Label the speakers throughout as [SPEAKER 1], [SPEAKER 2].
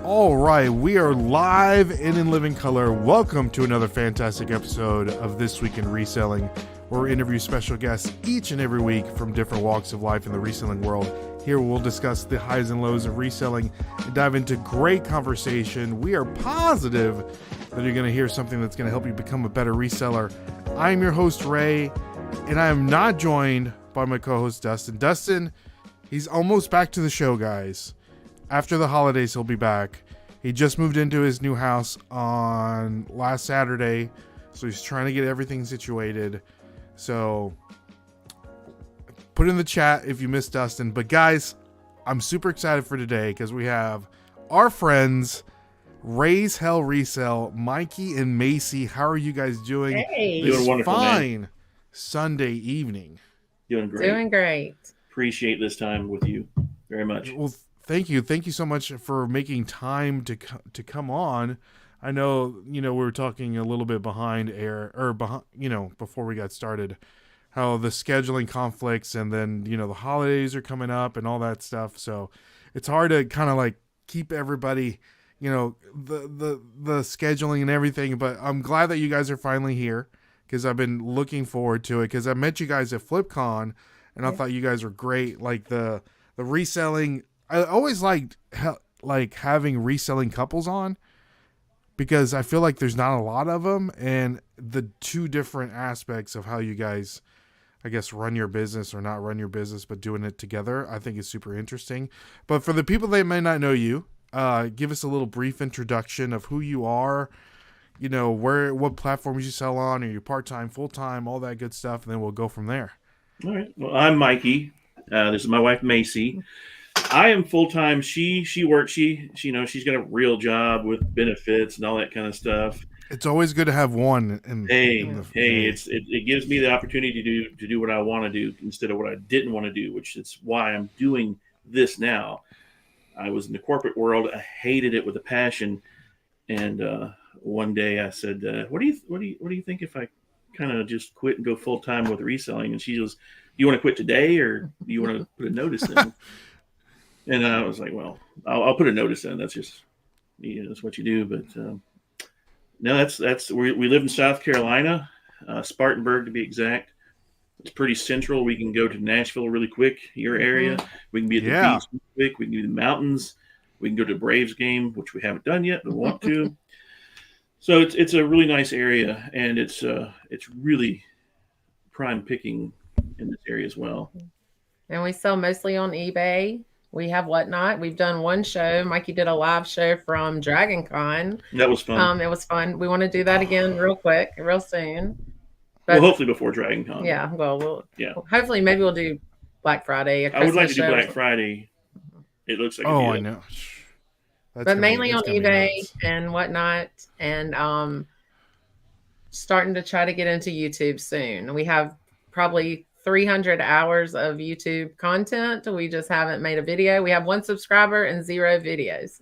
[SPEAKER 1] All right, we are live and in living color. Welcome to another fantastic episode of This Week in Reselling, where we interview special guests each and every week from different walks of life in the reselling world. Here we'll discuss the highs and lows of reselling and dive into great conversation. We are positive that you're going to hear something that's going to help you become a better reseller. I'm your host, Ray, and I am not joined by my co-host, Dustin. Dustin, he's almost back to the show, guys. After the holidays, he'll be back. He just moved into his new house on last Saturday, so he's trying to get everything situated. So put in the chat if you missed Dustin. But guys, I'm super excited for today because we have our friends, Resell, Mikey and Macy. How are you guys doing?
[SPEAKER 2] Hey,
[SPEAKER 1] This
[SPEAKER 2] doing
[SPEAKER 3] wonderful,
[SPEAKER 1] fine
[SPEAKER 3] man.
[SPEAKER 1] Sunday evening.
[SPEAKER 3] Doing great.
[SPEAKER 2] Doing great.
[SPEAKER 3] Appreciate this time with you very much.
[SPEAKER 1] Well, thank you so much for making time to come on. I know, we were talking a little bit behind air or behind, before we got started, how the scheduling conflicts and then, the holidays are coming up and all that stuff. So it's hard to kind of like keep everybody, the scheduling and everything. But I'm glad that you guys are finally here because I've been looking forward to it because I met you guys at FlipCon and I thought you guys were great. Like the reselling. I always liked having reselling couples on because I feel like there's not a lot of them, and the two different aspects of how you guys, I guess, run your business or not run your business, but doing it together, I think is super interesting. But for the people that may not know you, give us a little brief introduction of who you are, what platforms you sell on, are you part-time, full-time, all that good stuff, and then we'll go from there.
[SPEAKER 3] All right. Well, I'm Mikey. This is my wife, Macy. I am full-time. She works. She's got a real job with benefits and all that kind of stuff.
[SPEAKER 1] It's always good to have one.
[SPEAKER 3] It gives me the opportunity to do what I want to do instead of what I didn't want to do, which is why I'm doing this now. I was in the corporate world. I hated it with a passion. And one day I said, what do you think if I kind of just quit and go full-time with reselling? And she goes, you want to quit today or do you want to put a notice in? And I was like, well, I'll put a notice in. That's just, that's what you do. But no, we live in South Carolina, Spartanburg to be exact. It's pretty central. We can go to Nashville really quick, your area. We can be at the beach really quick. We can do the mountains. We can go to a Braves game, which we haven't done yet, but want to. So it's a really nice area, and it's really prime picking in this area as well.
[SPEAKER 2] And we sell mostly on eBay. We have Whatnot. We've done one show. Mikey did a live show from Dragon Con.
[SPEAKER 3] That was fun.
[SPEAKER 2] It was fun. We want to do that again real soon.
[SPEAKER 3] But, well, hopefully before Dragon Con.
[SPEAKER 2] Yeah, hopefully maybe we'll do Black Friday.
[SPEAKER 3] I would like to do Black Friday. It looks like
[SPEAKER 1] I know.
[SPEAKER 2] But mainly on eBay and Whatnot, and starting to try to get into YouTube soon. We have probably 300 hours of YouTube content. We just haven't made a video. We have 1 subscriber and 0 videos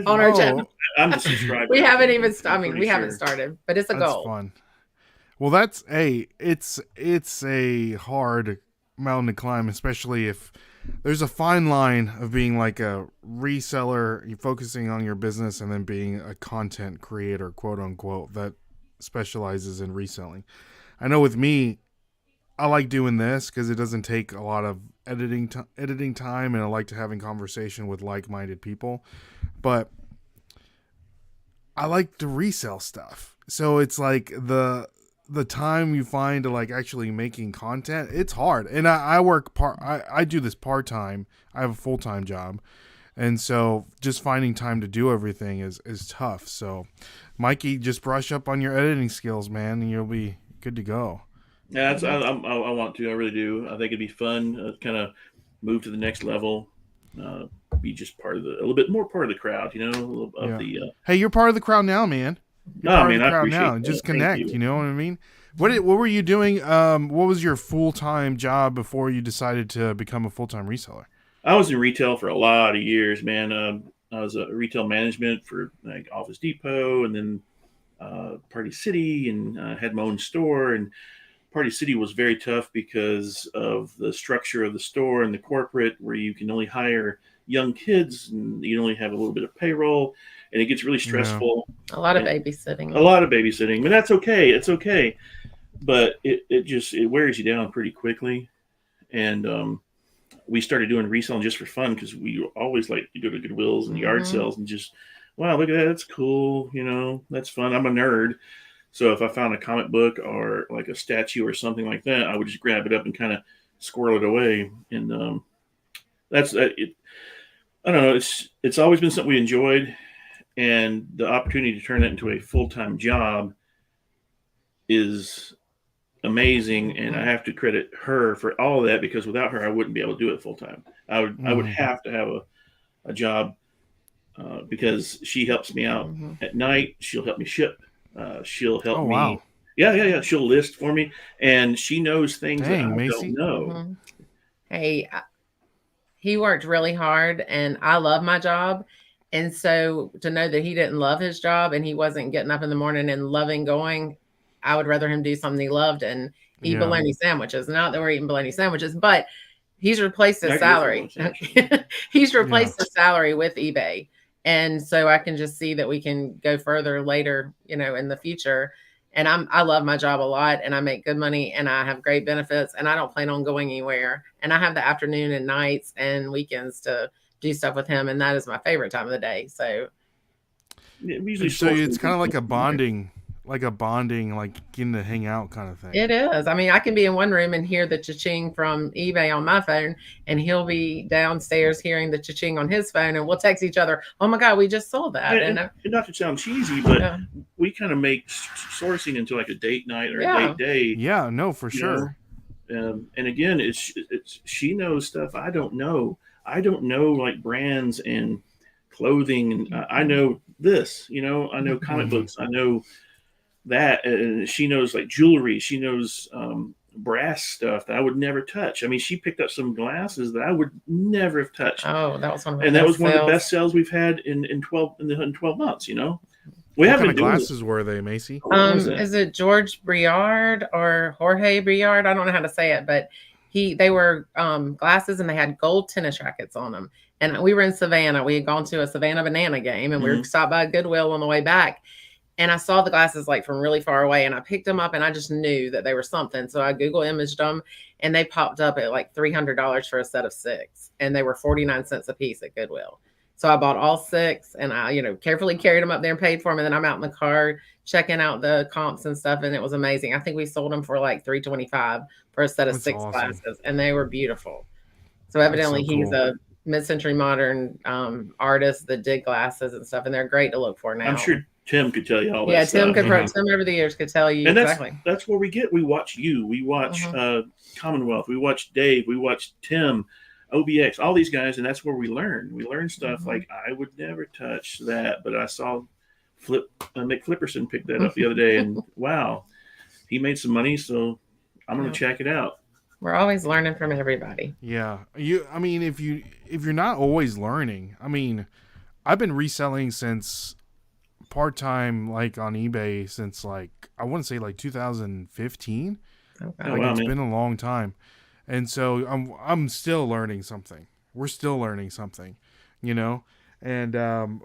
[SPEAKER 2] on our channel.
[SPEAKER 3] I'm the subscriber.
[SPEAKER 2] We haven't even we haven't started, but it's a goal.
[SPEAKER 1] Fun. Well, it's a hard mountain to climb, especially if there's a fine line of being like a reseller, you're focusing on your business, and then being a content creator, quote unquote, that specializes in reselling. I know with me, I like doing this because it doesn't take a lot of editing time, and I like to having conversation with like-minded people. But I like to resell stuff, so it's like the time you find to like actually making content, it's hard. And I do this part-time. I have a full-time job, and so just finding time to do everything is tough. So Mikey, just brush up on your editing skills, man, and you'll be good to go.
[SPEAKER 3] Yeah, I want to. I really do. I think it'd be fun. Kind of move to the next level. Be just a little bit more part of the crowd.
[SPEAKER 1] Hey, you're part of the crowd now, man.
[SPEAKER 3] I appreciate
[SPEAKER 1] now. Just connect. You know what I mean? What were you doing? What was your full-time job before you decided to become a full-time reseller?
[SPEAKER 3] I was in retail for a lot of years, man. I was a retail management for like Office Depot, and then Party City, and had my own store. And Party City was very tough because of the structure of the store and the corporate, where you can only hire young kids, and you only have a little bit of payroll, and it gets really stressful.
[SPEAKER 2] A lot of babysitting.
[SPEAKER 3] A lot of babysitting, but that's okay. It's okay. But it wears you down pretty quickly. And we started doing reselling just for fun because we always like to go to Goodwills and yard sales and just, wow, look at that. That's cool. That's fun. I'm a nerd. So if I found a comic book or like a statue or something like that, I would just grab it up and kind of squirrel it away. And that's it. I don't know. It's always been something we enjoyed, and the opportunity to turn that into a full-time job is amazing. And I have to credit her for all of that, because without her, I wouldn't be able to do it full-time. I would have to have a job because she helps me out at night. She'll help me ship. She'll help me. Wow. Yeah. She'll list for me, and she knows things that I don't know.
[SPEAKER 2] Hey, he worked really hard, and I love my job. And so to know that he didn't love his job and he wasn't getting up in the morning and loving going, I would rather him do something he loved and eat bologna sandwiches. Not that we're eating bologna sandwiches, but he's replaced his salary. He's replaced the salary with eBay. And so I can just see that we can go further later, in the future. And I love my job a lot, and I make good money, and I have great benefits, and I don't plan on going anywhere. And I have the afternoon and nights and weekends to do stuff with him. And that is my favorite time of the day. So
[SPEAKER 1] it's kind of like a bonding, like getting to hang out kind of thing.
[SPEAKER 2] It is. I mean, I can be in one room and hear the cha-ching from eBay on my phone, and he'll be downstairs hearing the cha-ching on his phone, and we'll text each other, oh my God, we just sold that.
[SPEAKER 3] And not to sound cheesy, but we kind of make sourcing into like a date night or a date day.
[SPEAKER 1] Yeah, no, for sure.
[SPEAKER 3] And again, it's she knows stuff I don't know. I don't know like brands and clothing, and I know this, I know comic books, I know that, and she knows like jewelry, she knows brass stuff that I would never touch. I mean, she picked up some glasses that I would never have touched.
[SPEAKER 2] Oh, that was one of the
[SPEAKER 3] and that was one of the best sales we've had in 12 months.
[SPEAKER 1] What kind of glasses were they, Macy?
[SPEAKER 2] Is it George Briard or Jorge Briard? I don't know how to say it, but they were glasses, and they had gold tennis rackets on them. And we were in Savannah. We had gone to a Savannah Banana game, and we were stopped by Goodwill on the way back. And I saw the glasses like from really far away, and I picked them up, and I just knew that they were something. So I Google imaged them, and they popped up at like $300 for a set of 6, and they were 49 cents a piece at Goodwill. So I bought all 6, and I, carefully carried them up there and paid for them. And then I'm out in the car checking out the comps and stuff, and it was amazing. I think we sold them for like $325 for a set of 6 glasses, and they were beautiful. So evidently he's a mid-century modern artist that did glasses and stuff, and they're great to look for now.
[SPEAKER 3] I'm sure Tim could tell you all that.
[SPEAKER 2] Yeah, Tim over the years could tell you.
[SPEAKER 3] And
[SPEAKER 2] exactly.
[SPEAKER 3] That's where we watch you. We watch Commonwealth. We watch Dave. We watch Tim, OBX, all these guys, and that's where we learn. We learn stuff like I would never touch that, but I saw Mick Flipperson pick that up the other day, and wow, he made some money, so I'm going to check it out.
[SPEAKER 2] We're always learning from everybody.
[SPEAKER 1] Yeah. I mean, if you're not always learning, I mean, I've been reselling since part-time, like on eBay, since like, I want to say like 2015. Okay. It's been a long time. And so I'm still learning something. We're still learning something, and,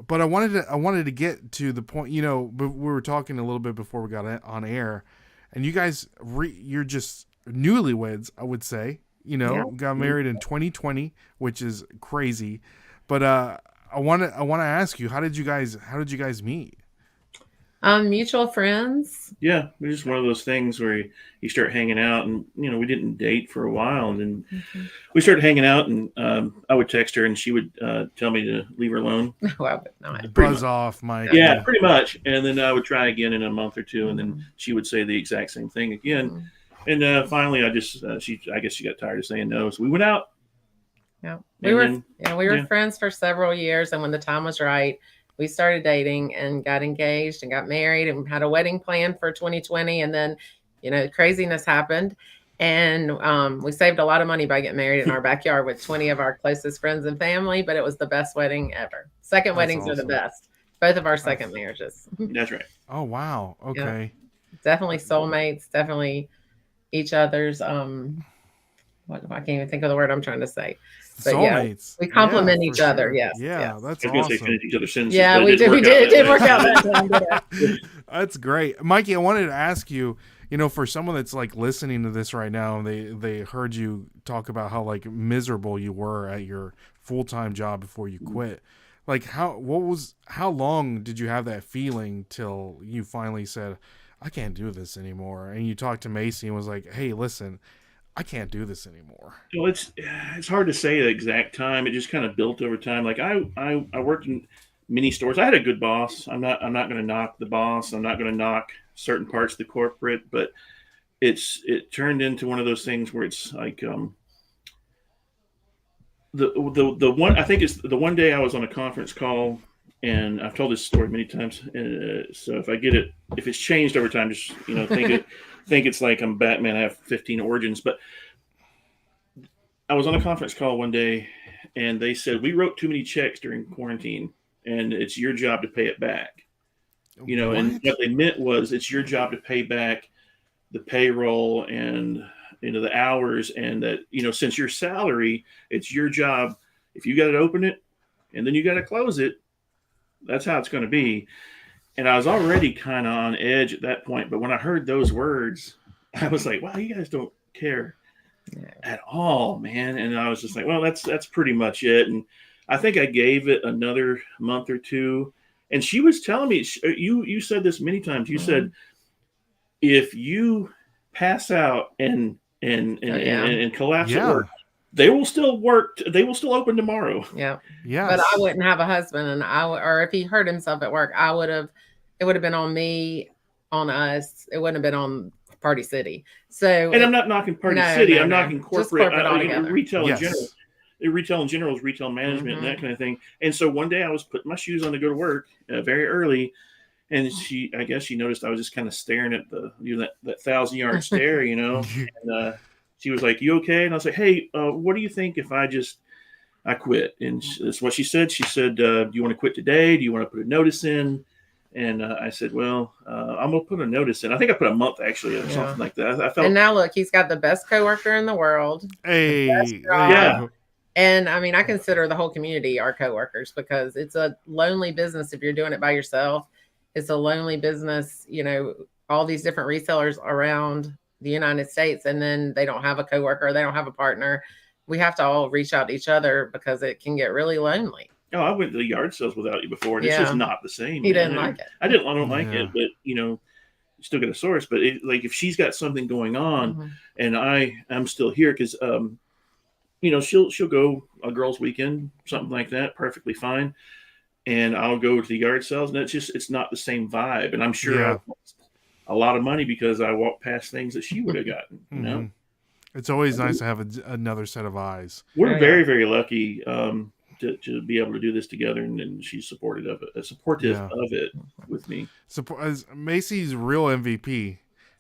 [SPEAKER 1] but I wanted to get to the point, but we were talking a little bit before we got on air, and you guys, you're just newlyweds, I would say, got married in 2020, which is crazy. But I want to ask you, how did you guys meet?
[SPEAKER 2] Mutual friends.
[SPEAKER 3] Yeah, it was just one of those things where you start hanging out, and we didn't date for a while, and then we started hanging out, and I would text her, and she would tell me to leave her alone.
[SPEAKER 1] Buzz off, Mike.
[SPEAKER 3] Yeah, pretty much. And then I would try again in a month or two, and then she would say the exact same thing again. And finally, I guess she got tired of saying no, so we went out.
[SPEAKER 2] Yeah, we were friends for several years, and when the time was right, we started dating and got engaged and got married and had a wedding planned for 2020. And then, craziness happened, and we saved a lot of money by getting married in our backyard with 20 of our closest friends and family. But it was the best wedding ever. Second weddings are the best. Both of our second marriages.
[SPEAKER 3] That's right.
[SPEAKER 1] Oh wow. Okay.
[SPEAKER 2] Yeah. Definitely soulmates. Definitely each other's. I can't even think of the word I'm trying to say. But
[SPEAKER 1] soulmates.
[SPEAKER 2] we complement
[SPEAKER 1] Yeah,
[SPEAKER 2] each other.
[SPEAKER 1] sure.
[SPEAKER 2] Yes.
[SPEAKER 1] Yeah, that's
[SPEAKER 3] I was going to say
[SPEAKER 1] awesome.
[SPEAKER 3] finish each other's sentences.
[SPEAKER 2] Yeah, we did. It did work out that time.
[SPEAKER 1] That's great, Mikey. I wanted to ask you. For someone that's like listening to this right now, and they heard you talk about how like miserable you were at your full-time job before you quit. Like how long did you have that feeling till you finally said, I can't do this anymore? And you talked to Macy and was like, hey, listen, I can't do this anymore.
[SPEAKER 3] Well, it's hard to say the exact time. It just kind of built over time. Like I worked in many stores. I had a good boss. I'm not going to knock the boss. I'm not going to knock certain parts of the corporate, but it turned into one of those things where it's like the one, I think it's the one day I was on a conference call, and I've told this story many times. So if it's changed over time, just think it's like I'm Batman. I have 15 origins, but I was on a conference call one day, and they said we wrote too many checks during quarantine, and it's your job to pay it back. And what they meant was it's your job to pay back the payroll and the hours, and that since your salary, it's your job. If you got to open it and then you got to close it, that's how it's going to be. And I was already kind of on edge at that point, but when I heard those words, I was like, wow, you guys don't care at all, man. And I was just like, well, that's pretty much it. And I think I gave it another month or two. And she was telling me, you said this many times. You said, if you pass out and collapse at work, they will still work. They will still open tomorrow.
[SPEAKER 2] Yeah.
[SPEAKER 1] Yeah.
[SPEAKER 2] But I wouldn't have a husband, and or if he hurt himself at work, it would have been on me, on us. It wouldn't have been on Party City. So,
[SPEAKER 3] and I'm not knocking Party City. I'm knocking corporate retail in general. Retail in general is retail management and that kind of thing. And so one day I was putting my shoes on to go to work very early, and I guess she noticed I was just kind of staring at that 1,000-yard stare, And she was like, "You okay?" And I was like, "Hey, what do you think if I quit?" And that's what she said. She said, "Do you want to quit today? Do you want to put a notice in?" And I said, "Well, I'm gonna put a notice in." I think I put a month actually, or something like that. I felt.
[SPEAKER 2] And now look, he's got the best coworker in the world.
[SPEAKER 1] Hey,
[SPEAKER 2] yeah. And I mean, I consider the whole community our coworkers, because it's a lonely business if you're doing it by yourself. It's a lonely business, all these different resellers around the United States, and then they don't have a coworker, they don't have a partner. We have to all reach out to each other because it can get really lonely.
[SPEAKER 3] Oh, I went to the yard sales without you before, and it's just not the same.
[SPEAKER 2] He didn't like it.
[SPEAKER 3] I don't like it, but you still get a source. But like if she's got something going on, and I'm still here, because she'll go a girls' weekend, something like that, perfectly fine. And I'll go to the yard sales, and it's not the same vibe. And I'm sure I've lost a lot of money because I walked past things that she would have gotten.
[SPEAKER 1] It's always nice to have another set of eyes.
[SPEAKER 3] We're very, very lucky to be able to do this together, and she's supportive of it with me.
[SPEAKER 1] Macy's real MVP.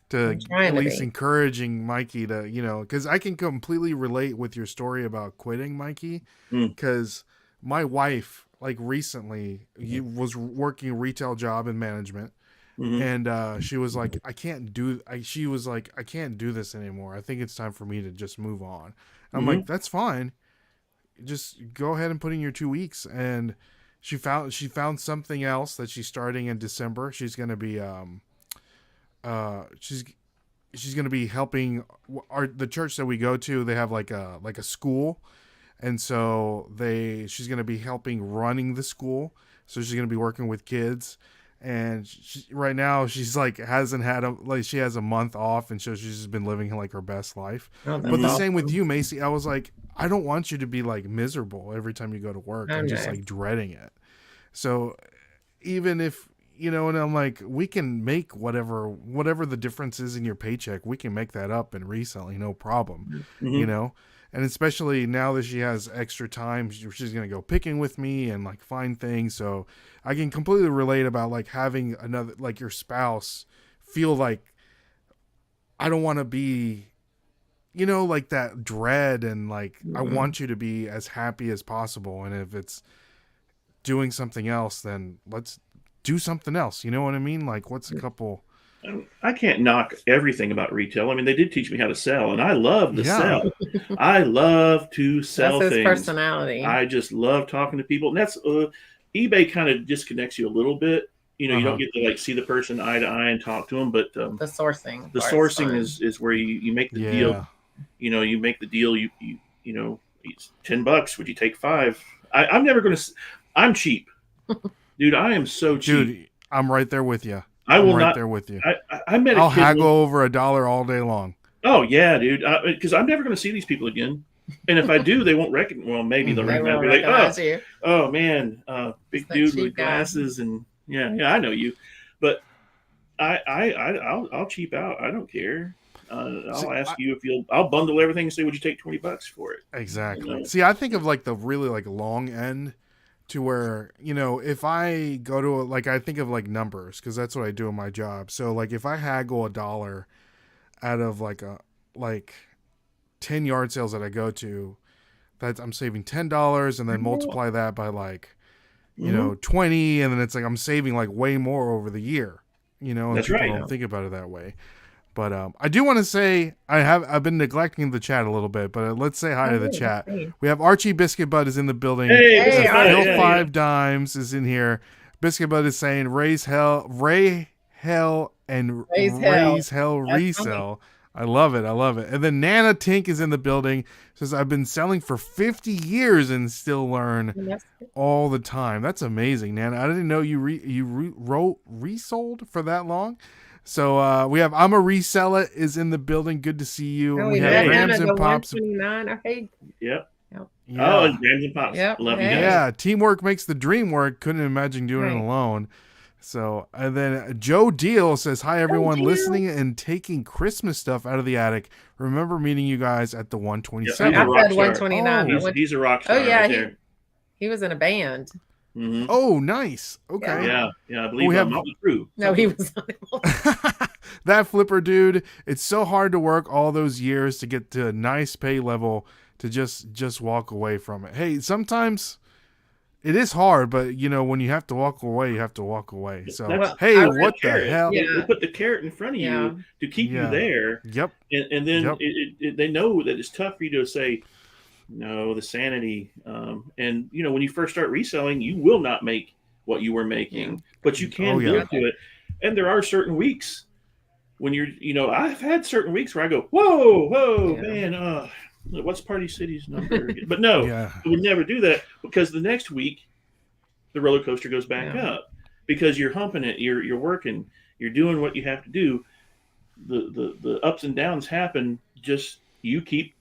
[SPEAKER 1] To at least encouraging Mikey to, because I can completely relate with your story about quitting, Mikey, because my wife, like recently, was working a retail job in management, and she was like, I can't do this anymore. I think it's time for me to just move on. I'm like, that's fine. Just go ahead and put in your 2 weeks. And she found something else that she's starting in December. She's going to be, she's going to be helping the church that we go to. They have like a school, and so she's going to be helping running the school. So she's going to be working with kids, and right now she's like she has a month off, and so she's just been living like her best life. But the same with you, Macy. I was like, I don't want you to be like miserable every time you go to work and just like dreading it. So even if and I'm like, we can make whatever the difference is in your paycheck, we can make that up in reselling, no problem, And especially now that she has extra time, she's going to go picking with me and like find things. So I can completely relate about like having another, like your spouse feel like, I don't want to be, like that dread, and like, I want you to be as happy as possible. And if it's doing something else, then let's do something else. You know what I mean? Like, what's a couple
[SPEAKER 3] I can't knock everything about retail. I mean, they did teach me how to sell, and I love to sell. I love to sell
[SPEAKER 2] That's his
[SPEAKER 3] things.
[SPEAKER 2] personality.
[SPEAKER 3] I just love talking to people, and that's eBay kind of disconnects you a little bit. You know, you don't get to like see the person eye to eye and talk to them, but
[SPEAKER 2] the sourcing.
[SPEAKER 3] The sourcing is where you make the deal. You know, you make the deal. You know, it's $10. Would you take 5? I'm never going to. I'm cheap, dude. I am so cheap.
[SPEAKER 1] Dude, I'm right there with you.
[SPEAKER 3] I will
[SPEAKER 1] I'm right
[SPEAKER 3] not,
[SPEAKER 1] there with you.
[SPEAKER 3] I met a
[SPEAKER 1] I'll
[SPEAKER 3] kid
[SPEAKER 1] haggle over $1 all day long.
[SPEAKER 3] Oh yeah, dude. Because I'm never going to see these people again, and if I do, they won't recognize. Well, maybe they'll recognize me. Like, oh man, big dude with glasses, and yeah, I know you, but I'll cheap out. I don't care. I'll ask you if I'll bundle everything and say, would you take $20 for it?
[SPEAKER 1] Exactly. You know? See, I think of like the really like long end to where, you know, if I go to I think of like numbers because that's what I do in my job. So like if I haggle $1 out of like 10 yard sales that I go to, that I'm saving $10 and then multiply that by like, you know, 20. And then it's like, I'm saving like way more over the year, you know, and
[SPEAKER 3] that's
[SPEAKER 1] people
[SPEAKER 3] right.
[SPEAKER 1] don't think about it that way. But I do want to say I've been neglecting the chat a little bit, but let's say hi to the chat.
[SPEAKER 2] Hey.
[SPEAKER 1] We have Archie Biscuit Bud is in the building.
[SPEAKER 3] Hey,
[SPEAKER 1] Phil 5 Dimes is in here. Biscuit Bud is saying raise hell, and raise hell resell. I love it. And then Nana Tink is in the building. Says I've been selling for 50 years and still learn all the time. That's amazing, Nana. I didn't know you resold for that long. So we have I'm a Reseller is in the building. Good to see you.
[SPEAKER 2] We have Grams and Pops. 129. Hey.
[SPEAKER 3] Yep.
[SPEAKER 2] Yeah.
[SPEAKER 3] Oh, and Grams and Pops.
[SPEAKER 2] Yep.
[SPEAKER 3] Love you guys.
[SPEAKER 1] Yeah, teamwork makes the dream work. Couldn't imagine doing it alone. So, and then Joe Deal says, hi, everyone listening and taking Christmas stuff out of the attic. Remember meeting you guys at the 127.
[SPEAKER 2] I said 129.
[SPEAKER 3] He's a rock star.
[SPEAKER 2] Oh, yeah.
[SPEAKER 3] Right
[SPEAKER 2] he was in a band.
[SPEAKER 3] Mm-hmm.
[SPEAKER 1] Oh, nice. Okay.
[SPEAKER 3] Yeah. I believe I'm not true.
[SPEAKER 2] No, he was not.
[SPEAKER 1] That flipper dude, it's so hard to work all those years to get to a nice pay level to just walk away from it. Hey, sometimes it is hard, but you know, when you have to walk away, you have to walk away. So, hey, what the hell?
[SPEAKER 3] They put the carrot in front of you to keep you there.
[SPEAKER 1] Yep.
[SPEAKER 3] And then they know that it's tough for you to say, no, the sanity. And, you know, when you first start reselling, you will not make what you were making, but you can build to it. And there are certain weeks when you're, you know, I've had certain weeks where I go, whoa, man, what's Party City's number? But no, I would never do that because the next week the roller coaster goes back up because you're humping it, you're working, you're doing what you have to do. The ups and downs happen. Just you keep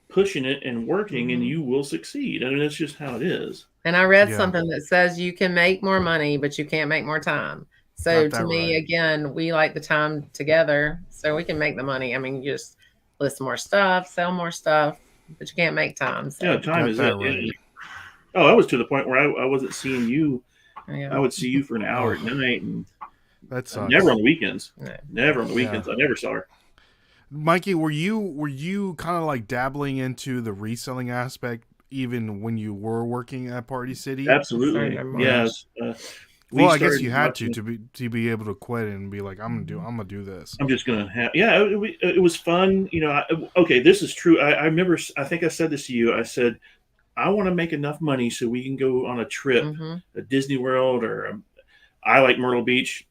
[SPEAKER 3] pushing it and working, and you will succeed. I mean, that's just how it is.
[SPEAKER 2] And I read something that says you can make more money, but you can't make more time. So to me, again, we like the time together, so we can make the money. I mean, you just list more stuff, sell more stuff, but you can't make time. So.
[SPEAKER 3] Time is it. Right. Oh, I was to the point where I wasn't seeing you. I would see you for an hour at night, and
[SPEAKER 1] that's
[SPEAKER 3] never on the weekends. Never on the weekends. I never saw her.
[SPEAKER 1] Mikey, were you kind of like dabbling into the reselling aspect even when you were working at Party City?
[SPEAKER 3] Absolutely. Yes.
[SPEAKER 1] Well, I guess you had to be able to quit and be like, I'm gonna do this.
[SPEAKER 3] I'm just gonna have. Yeah, it was fun. You know. Okay, this is true. I remember. I think I said this to you. I said, I want to make enough money so we can go on a trip, a Disney World, or I like Myrtle Beach.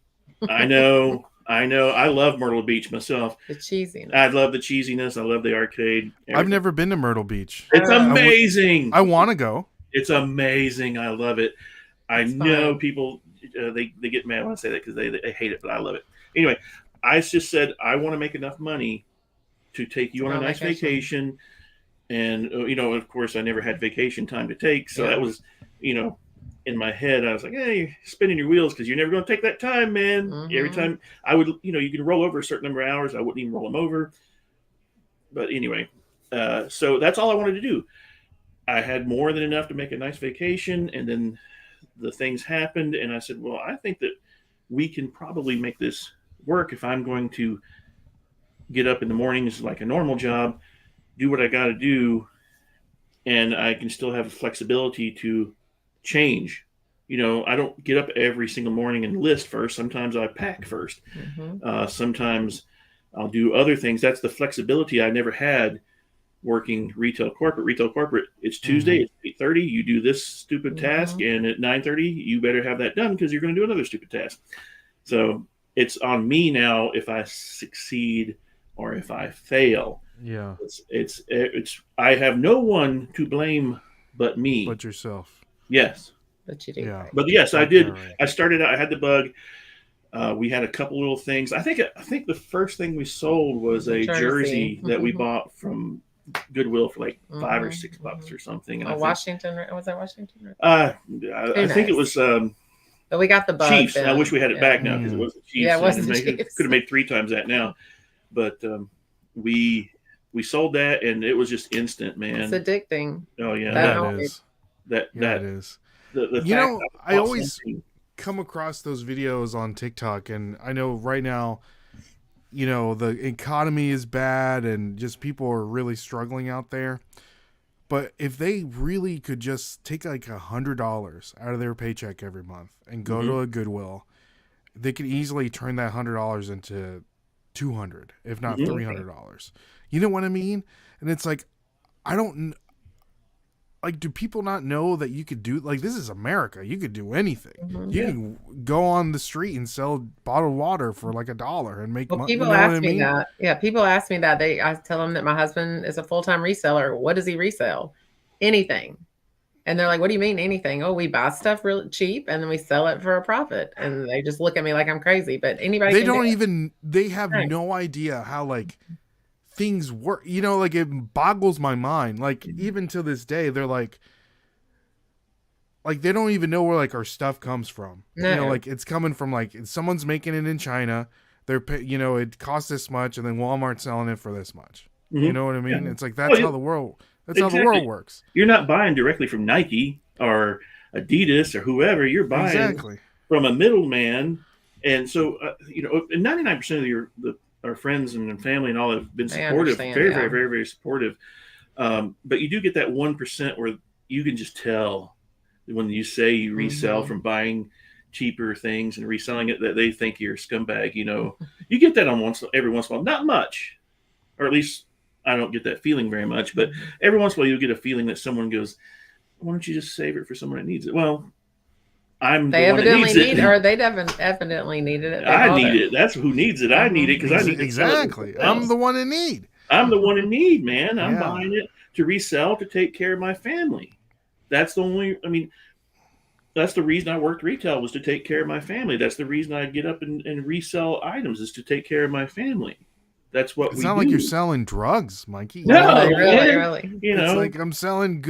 [SPEAKER 3] I know. I love Myrtle Beach myself.
[SPEAKER 2] The cheesiness.
[SPEAKER 3] I love the cheesiness. I love the arcade. Everything.
[SPEAKER 1] I've never been to Myrtle Beach.
[SPEAKER 3] It's amazing.
[SPEAKER 1] I want to go.
[SPEAKER 3] It's amazing. I love it. I know people, they get mad when I say that because they hate it, but I love it. Anyway, I just said, I want to make enough money to take you on a nice vacation. And, you know, of course, I never had vacation time to take. So that was, you know, in my head, I was like, hey, you're spinning your wheels because you're never going to take that time, man. Every time I would, you know, you can roll over a certain number of hours. I wouldn't even roll them over. But anyway, so that's all I wanted to do. I had more than enough to make a nice vacation. And then the things happened. And I said, well, I think that we can probably make this work if I'm going to get up in the mornings like a normal job, do what I got to do, and I can still have flexibility to change You know, I don't get up every single morning and list first. Sometimes I pack first. Sometimes I'll do other things. That's the flexibility I never had working retail corporate. It's Tuesday, it's 8:30. You do this stupid task, and at 9:30, you better have that done because you're going to do another stupid task. So it's on me now if I succeed or if I fail.
[SPEAKER 1] Yeah.
[SPEAKER 3] It's I have no one to blame but me.
[SPEAKER 1] But yourself.
[SPEAKER 3] Yes.
[SPEAKER 2] But you do.
[SPEAKER 1] Yeah.
[SPEAKER 2] Right.
[SPEAKER 3] But yes, I did.
[SPEAKER 1] Right.
[SPEAKER 3] I started out, I had the bug. We had a couple little things. I think the first thing we sold was a jersey that we bought from Goodwill for like $5 or $6 or something. And
[SPEAKER 2] Washington, was that Washington?
[SPEAKER 3] I think it was
[SPEAKER 2] but we got the bug.
[SPEAKER 3] Chiefs.
[SPEAKER 2] Then.
[SPEAKER 3] I wish we had it back now because it was the Chiefs.
[SPEAKER 2] Yeah, it was the Chiefs.
[SPEAKER 3] Could have made 3 times that now. But we sold that and it was just instant, man.
[SPEAKER 2] It's addicting.
[SPEAKER 3] Oh yeah.
[SPEAKER 1] That is.
[SPEAKER 3] That
[SPEAKER 1] is.
[SPEAKER 3] The
[SPEAKER 1] I always come across those videos on TikTok, and I know right now, the economy is bad and just people are really struggling out there. But if they really could just take like $100 out of their paycheck every month and go to a Goodwill, they could easily turn that $100 into $200, if not $300. You know what I mean? And it's like, I don't like, do people not know that you could do, like, this is America. You could do anything. You can go on the street and sell bottled water for like $1 and make money.
[SPEAKER 2] People ask me that. Yeah, people ask me that. I tell them that my husband is a full-time reseller. What does he resell? Anything. And they're like, what do you mean anything? Oh, we buy stuff real cheap and then we sell it for a profit. And they just look at me like I'm crazy. But anybody
[SPEAKER 1] they have no idea how, like, things work, like, it boggles my mind. Like, even to this day, they're like they don't even know where, like, our stuff comes from.
[SPEAKER 2] No.
[SPEAKER 1] Like, it's coming from, like, someone's making it in China. They're it costs this much, and then Walmart's selling it for this much. You know what I mean? It's like, that's how the world works.
[SPEAKER 3] You're not buying directly from Nike or Adidas or whoever. You're buying from a middleman. And so, and 99% of our friends and family and all have been supportive, very, very supportive. But you do get that 1% where you can just tell when you say you resell from buying cheaper things and reselling it, that they think you're a scumbag. You get that every once in a while, not much, or at least I don't get that feeling very much, but every once in a while you'll get a feeling that someone goes, why don't you just save it for someone that needs it? Well, they evidently need it,
[SPEAKER 2] or they evidently needed it.
[SPEAKER 3] I need it. That's who needs it. I need it because I need it.
[SPEAKER 1] Exactly. I'm the one in need.
[SPEAKER 3] I'm the one in need, man. I'm buying it to resell to take care of my family. That's the reason I worked retail, was to take care of my family. That's the reason I get up and resell items, is to take care of my family. That's what we do.
[SPEAKER 1] It's not like you're selling drugs, Mikey.
[SPEAKER 2] No, really.
[SPEAKER 1] It's like I'm selling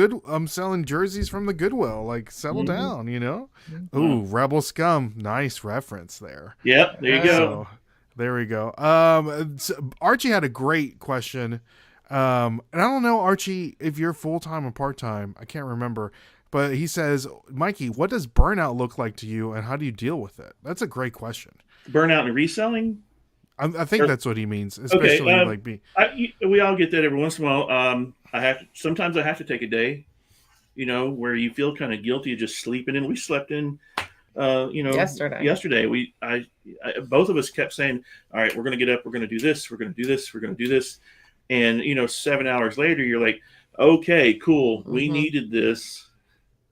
[SPEAKER 1] jerseys from the Goodwill. Like, settle down, Ooh, Rebel Scum. Nice reference there.
[SPEAKER 3] Yep, there you go.
[SPEAKER 1] So, there we go. So Archie had a great question. And I don't know, Archie, if you're full-time or part-time. I can't remember. But he says, Mikey, what does burnout look like to you, and how do you deal with it? That's a great question.
[SPEAKER 3] Burnout and reselling?
[SPEAKER 1] I think that's what he means, especially
[SPEAKER 3] we all get that every once in a while. Sometimes I have to take a day, where you feel kind of guilty of just sleeping in. We slept in, yesterday. Both of us kept saying, all right, we're going to get up, we're going to do this, we're going to do this, we're going to do this. And, 7 hours later, you're like, okay, cool. We needed this.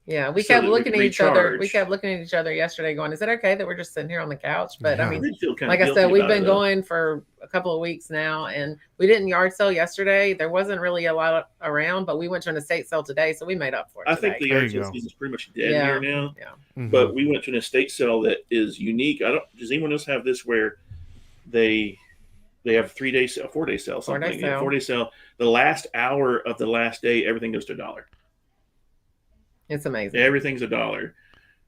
[SPEAKER 2] Yeah, we kept looking at each other. We kept looking at each other yesterday going, is it okay that we're just sitting here on the couch? But I mean, like I said, we've been going for a couple of weeks now, and we didn't yard sale yesterday. There wasn't really a lot around, but we went to an estate sale today, so we made up for it.
[SPEAKER 3] I think the yard sale season is pretty much dead here now. Yeah. But we went to an estate sale that is unique. Does anyone else have this where they have 3-day sale, 4-day sale, something? 4-day sale. The last hour of the last day, everything goes to $1.
[SPEAKER 2] It's amazing.
[SPEAKER 3] Everything's $1.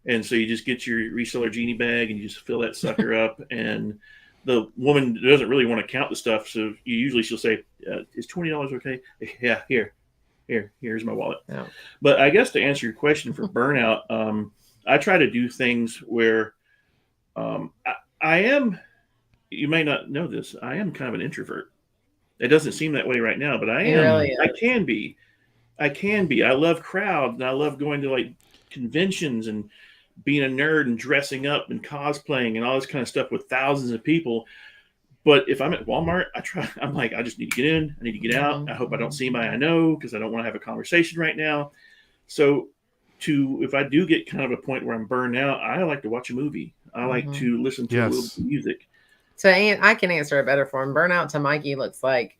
[SPEAKER 3] And so you just get your reseller genie bag and you just fill that sucker up. And the woman doesn't really want to count the stuff. So she'll say, is $20 okay? Yeah, here's my wallet. Yeah. But I guess to answer your question for burnout, I try to do things where I am, you may not know this, I am kind of an introvert. It doesn't seem that way right now, but I am. Really, I can be. I love crowds, and I love going to like conventions and being a nerd and dressing up and cosplaying and all this kind of stuff with thousands of people. But if I'm at Walmart, I'm like, I just need to get in. I need to get out. I hope I don't see anybody I know because I don't want to have a conversation right now. So if I do get kind of a point where I'm burned out, I like to watch a movie. I like to listen to a little music.
[SPEAKER 2] So I can answer it better for him. Burnout to Mikey looks like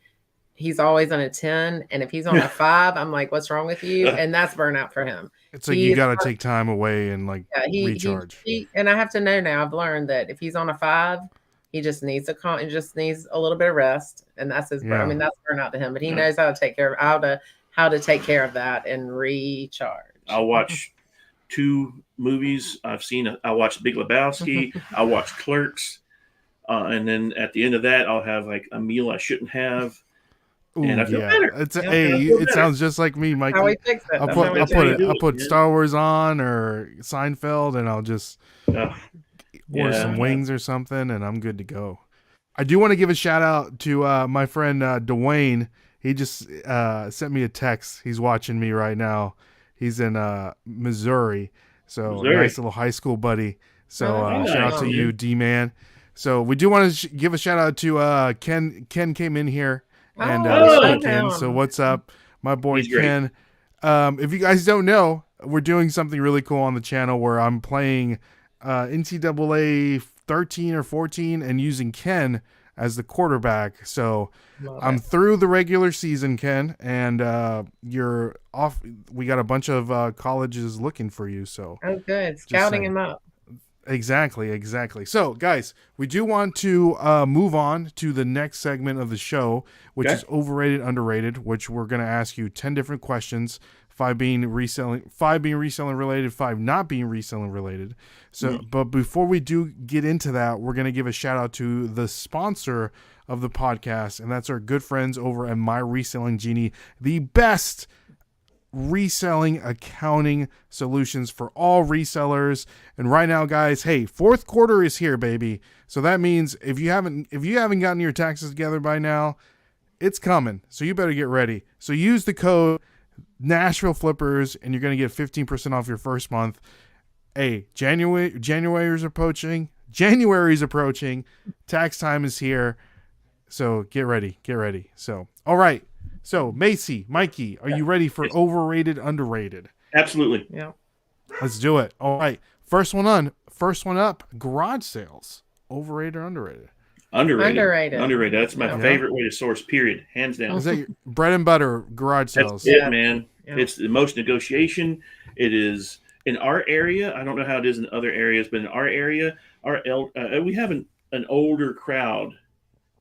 [SPEAKER 2] he's always on a 10. And if he's on a 5, I'm like, what's wrong with you? And that's burnout for him.
[SPEAKER 1] It's like you got to take time away and like recharge.
[SPEAKER 2] And I have to know now, I've learned that if he's on a 5, he just needs a little bit of rest. And that's his, I mean, that's burnout to him, but he knows how to take care of, how to take care of that and recharge.
[SPEAKER 3] I'll watch 2 movies. I watched Big Lebowski. I watched Clerks. And then at the end of that, I'll have like a meal I shouldn't have.
[SPEAKER 1] Ooh,
[SPEAKER 3] and I feel better.
[SPEAKER 1] It sounds just like me, Mikey.
[SPEAKER 2] How we fix it.
[SPEAKER 1] I'll put Star Wars on or Seinfeld, and I'll just order some wings or something, and I'm good to go. I do want to give a shout out to my friend Dwayne. He just sent me a text. He's watching me right now. He's in Missouri, so nice little high school buddy. So shout out to you, D-Man. So we do want to give a shout out to Ken. Ken came in here and spoke in. So what's up, my boy Ken? If you guys don't know, we're doing something really cool on the channel where I'm playing NCAA 13 or 14 and using Ken as the quarterback. So I'm through the regular season, Ken, and you're off. We got a bunch of colleges looking for you. So
[SPEAKER 2] good, scouting him up.
[SPEAKER 1] Exactly. So, guys, we do want to move on to the next segment of the show, which is overrated, underrated, which we're going to ask you 10 different questions, 5 being reselling related, 5 not being reselling related. So, but before we do get into that, we're going to give a shout out to the sponsor of the podcast, and that's our good friends over at My Reselling Genie, the best reselling accounting solutions for all resellers. And right now, guys, hey, 4th quarter is here, baby. So that means if you haven't gotten your taxes together by now, it's coming. So you better get ready. So use the code Nashville Flippers and you're going to get 15% off your first month. Hey, January is approaching. Tax time is here. So get ready. So, all right. So, Macy, Mikey, are you ready for overrated, underrated?
[SPEAKER 3] Absolutely.
[SPEAKER 2] Yeah.
[SPEAKER 1] Let's do it. All right. First one up, garage sales. Overrated or underrated?
[SPEAKER 3] Underrated. That's my favorite way to source, period. Hands down.
[SPEAKER 1] Is that your bread and butter garage sales?
[SPEAKER 3] That's it, man. Yeah. It's the most negotiation. It is in our area. I don't know how it is in other areas, but in our area, we have an older crowd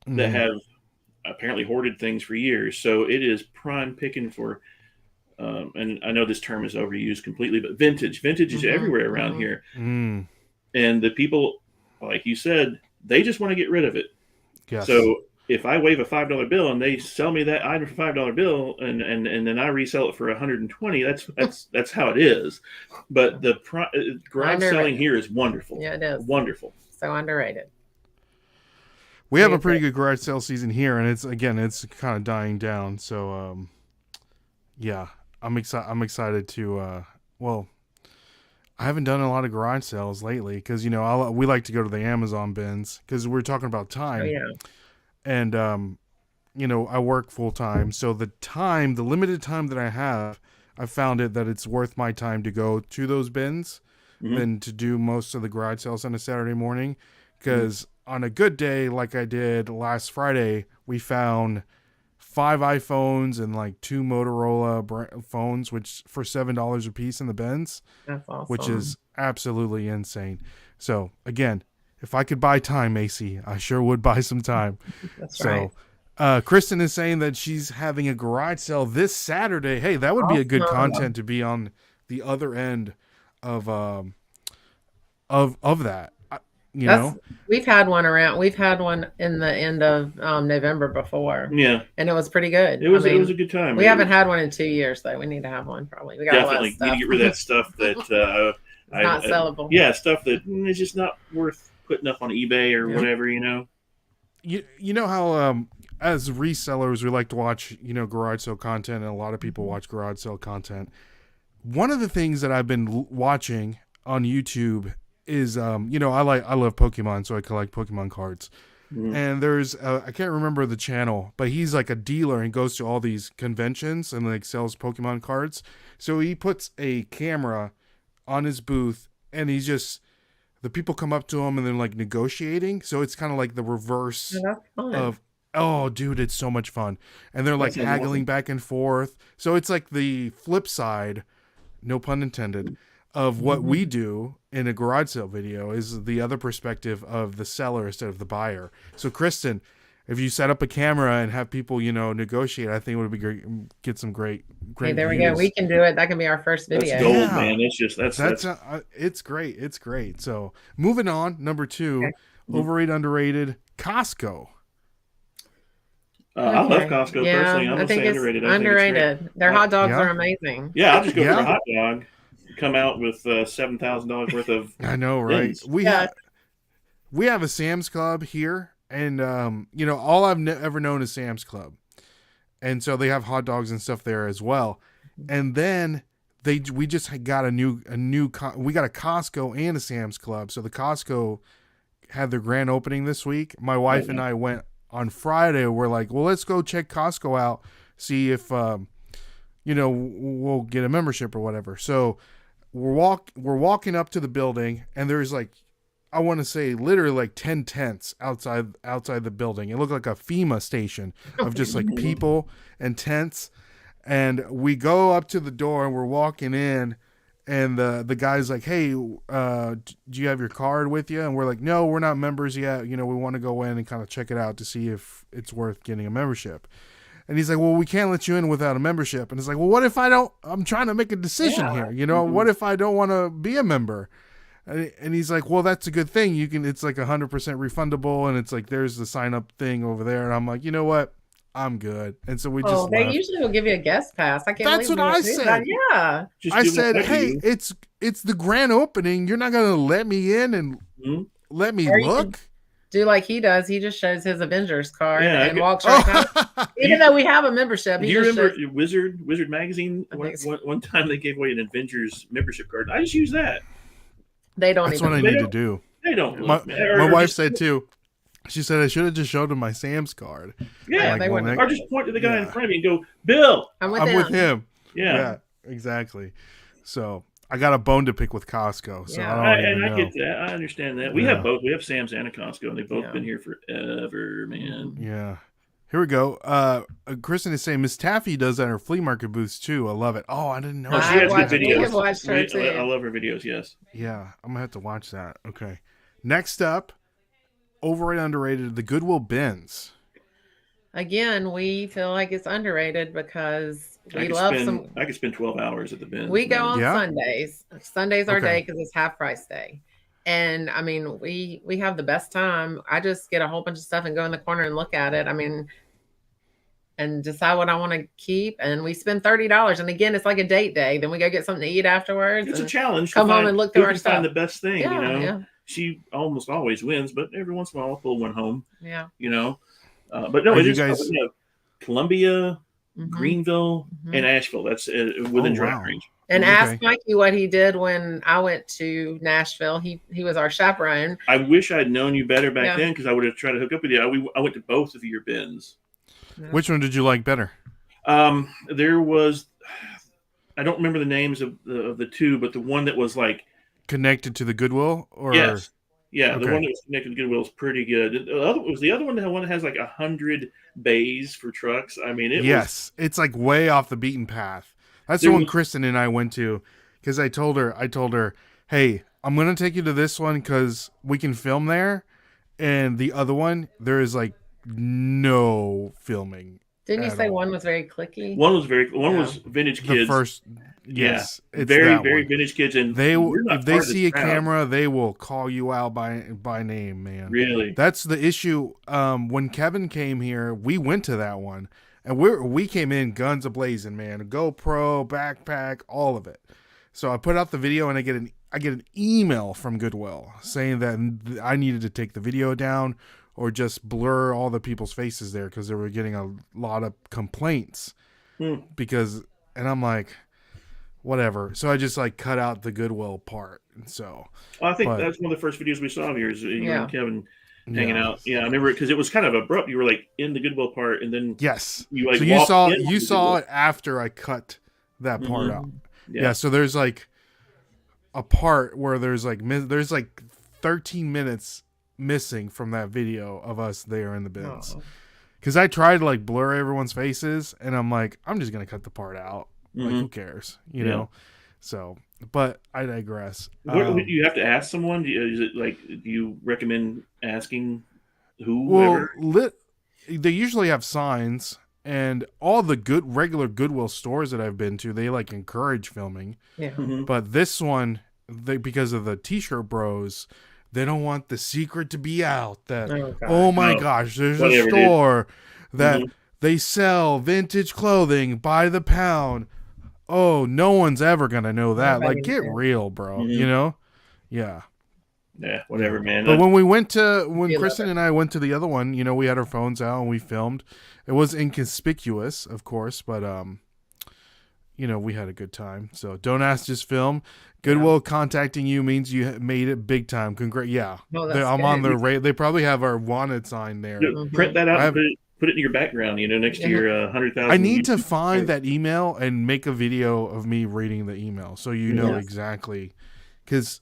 [SPEAKER 3] that have apparently hoarded things for years. So it is prime picking for, and I know this term is overused completely, but vintage is everywhere around here. And the people, like you said, they just want to get rid of it.
[SPEAKER 1] Yes.
[SPEAKER 3] So if I wave a $5 bill and they sell me that item for $5 bill and then I resell it for $120, that's how it is. But the garage selling here is wonderful.
[SPEAKER 2] Yeah, it is.
[SPEAKER 3] Wonderful.
[SPEAKER 2] So underrated.
[SPEAKER 1] We have a pretty good garage sale season here, and it's kind of dying down. So, I'm excited to. I haven't done a lot of garage sales lately because we like to go to the Amazon bins because we're talking about time.
[SPEAKER 2] Oh, yeah.
[SPEAKER 1] And I work full time, so the limited time that I have, I found that it's worth my time to go to those bins than to do most of the garage sales on a Saturday morning because. On a good day, like I did last Friday, we found 5 iPhones and like 2 Motorola phones, which for $7 a piece in the bins. That's awesome. Which is absolutely insane. So again, if I could buy time, Macy, I sure would buy some time.
[SPEAKER 2] That's right.
[SPEAKER 1] Kristen is saying that she's having a garage sale this Saturday. Hey, that would be a good content to be on the other end of that.
[SPEAKER 2] We've had one in the end of November before.
[SPEAKER 3] Yeah.
[SPEAKER 2] And it was pretty good.
[SPEAKER 3] It was a good time.
[SPEAKER 2] We haven't had one in 2 years though. We need to have one probably. We got
[SPEAKER 3] definitely need to get rid of that stuff that
[SPEAKER 2] not sellable.
[SPEAKER 3] Stuff that is just not worth putting up on eBay or whatever, You
[SPEAKER 1] know how as resellers we like to watch, garage sale content, and a lot of people watch garage sale content. One of the things that I've been watching on YouTube is I love Pokemon, so I collect Pokemon cards. Mm-hmm. And there's I can't remember the channel, but he's like a dealer and goes to all these conventions and like sells Pokemon cards. So he puts a camera on his booth, and he's just, the people come up to him and they're like negotiating. So it's kind of like the reverse of, oh dude, it's so much fun. And they're like haggling back and forth. So it's like the flip side, no pun intended, of what we do in a garage sale video is the other perspective of the seller instead of the buyer. So Kristen, if you set up a camera and have people, negotiate, I think it would be great. Get some great
[SPEAKER 2] hey, there
[SPEAKER 1] views.
[SPEAKER 2] We go. We can do it. That can be our first video.
[SPEAKER 3] That's gold, man. That's
[SPEAKER 1] it's great. It's great. So moving on, number 2, overrated, underrated, Costco.
[SPEAKER 3] I love Costco personally. I'm
[SPEAKER 2] I think it's
[SPEAKER 3] underrated.
[SPEAKER 2] underrated. Their hot dogs are amazing.
[SPEAKER 3] Yeah, I'll just go for a hot dog. Come out with $7,000 worth of.
[SPEAKER 1] I know, right?
[SPEAKER 3] Things.
[SPEAKER 1] We have a Sam's Club here, and all I've ever known is Sam's Club, and so they have hot dogs and stuff there as well. And then we just got we got a Costco and a Sam's Club. So the Costco had their grand opening this week. My wife and I went on Friday. We're like, well, let's go check Costco out, see if we'll get a membership or whatever. So we're walking up to the building, and there's like, I want to say literally like 10 tents outside the building. It looked like a FEMA station of just like people and tents. And we go up to the door and we're walking in, and the guy's like, hey, do you have your card with you? And we're like, no, we're not members yet. We want to go in and kind of check it out to see if it's worth getting a membership. And he's like, well, we can't let you in without a membership. And it's like, well, what if I'm trying to make a decision here? What if I don't want to be a member? And he's like, well, that's a good thing. It's like 100% refundable. And it's like, there's the sign up thing over there. And I'm like, you know what? I'm good. And so we just
[SPEAKER 2] they usually will give you a guest pass. I can't
[SPEAKER 1] That's what I said.
[SPEAKER 2] That. Yeah.
[SPEAKER 1] I said, hey, it's the grand opening. You're not going to let me in and let me look?
[SPEAKER 2] Do like he does. He just shows his Avengers card and walks right out. Even though we have a membership.
[SPEAKER 3] Do you remember Wizard Magazine? One time they gave away an Avengers membership card. I just use that.
[SPEAKER 2] They don't.
[SPEAKER 1] That's what I need to do.
[SPEAKER 3] They don't.
[SPEAKER 1] My wife said too. She said I should have just showed him my Sam's card.
[SPEAKER 3] Yeah, they wouldn't. Or just point to the guy in front of me and go, Bill.
[SPEAKER 2] I'm with him.
[SPEAKER 3] Yeah,
[SPEAKER 1] exactly. So I got a bone to pick with Costco. So
[SPEAKER 3] I get that. I understand that. We have both. We have Sam's and a Costco, and they've both been here forever, man.
[SPEAKER 1] Yeah. Here we go. Kristen is saying Miss Taffy does that at her flea market booths too. I love it. Oh, I didn't know.
[SPEAKER 3] Oh, she has good videos.
[SPEAKER 2] I've watched her too.
[SPEAKER 3] I love her videos. Yes.
[SPEAKER 1] Yeah, I'm gonna have to watch that. Okay. Next up, overrated, underrated, the Goodwill bins.
[SPEAKER 2] Again, we feel like it's underrated because I
[SPEAKER 3] could spend 12 hours at the bins.
[SPEAKER 2] We go on Sundays. Sunday's our day because it's half price day. And I mean, we have the best time. I just get a whole bunch of stuff and go in the corner and look at it. I mean, and decide what I want to keep. And we spend $30. And again, it's like a date day. Then we go get something to eat afterwards.
[SPEAKER 3] It's a challenge.
[SPEAKER 2] Come home and look through our stuff.
[SPEAKER 3] Find the best thing, Yeah. She almost always wins, but every once in a while I'll pull one home.
[SPEAKER 2] Yeah.
[SPEAKER 3] But no, Columbia, Greenville, and Asheville. That's within driving range.
[SPEAKER 2] And ask Mikey what he did when I went to Nashville. He was our chaperone.
[SPEAKER 3] I wish I'd known you better back then because I would have tried to hook up with you. I went to both of your bins.
[SPEAKER 1] Yeah. Which one did you like better?
[SPEAKER 3] There was, I don't remember the names of the two, but the one that was like
[SPEAKER 1] connected to the Goodwill, or
[SPEAKER 3] yes, yeah, the one that was connected to Goodwill is pretty good. The other one that has like 100 bays for trucks. I mean,
[SPEAKER 1] it's like way off the beaten path. That's the one Kristen and I went to because I told her, hey, I'm going to take you to this one because we can film there. And the other one, there is like no filming.
[SPEAKER 2] Didn't you say one was very clicky?
[SPEAKER 3] One was vintage kids.
[SPEAKER 1] The first, yes.
[SPEAKER 3] It's very vintage kids. And
[SPEAKER 1] if they see a camera, they will call you out by name, man.
[SPEAKER 3] Really?
[SPEAKER 1] That's the issue. When Kevin came here, we went to that one. And we came in guns a-blazing, man. A GoPro, backpack, all of it. So I put out the video, and I get an email from Goodwill saying that I needed to take the video down or just blur all the people's faces there because they were getting a lot of complaints. And I'm like, whatever. So I just like cut out the Goodwill part So,
[SPEAKER 3] I think that's one of the first videos we saw of yours. You and Kevin hanging out. Yeah, I remember because it was kind of abrupt. You were like in the Goodwill part, and then
[SPEAKER 1] yes,
[SPEAKER 3] you like
[SPEAKER 1] so you saw it after I cut that part out. Yeah, so there's like a part where there's like 13 minutes missing from that video of us there in the bins. Because I tried to like blur everyone's faces, and I'm like, I'm just gonna cut the part out. Like, who cares, you know? So, but I digress.
[SPEAKER 3] Do you have to ask someone? Do you recommend asking whoever?
[SPEAKER 1] Well, they usually have signs, and all the regular Goodwill stores that I've been to, they like encourage filming.
[SPEAKER 2] Yeah.
[SPEAKER 1] But this one, because of the T-shirt bros, they don't want the secret to be out that, oh my gosh, there's a store that they sell vintage clothing by the pound. Oh, no one's ever going to know that. Like, get real, bro. You know? Yeah.
[SPEAKER 3] Yeah, whatever, man.
[SPEAKER 1] But when Kristen and I went to the other one, you know, we had our phones out and we filmed. It was inconspicuous, of course, but, you know, we had a good time. So don't ask, just film. Goodwill contacting you means you made it big time. Yeah. I'm on their radar. They probably have our wanted sign there.
[SPEAKER 3] Print that out and put it in your background, you know, next to your 100,000.
[SPEAKER 1] I need to find that email and make a video of me reading the email so you know exactly. Because,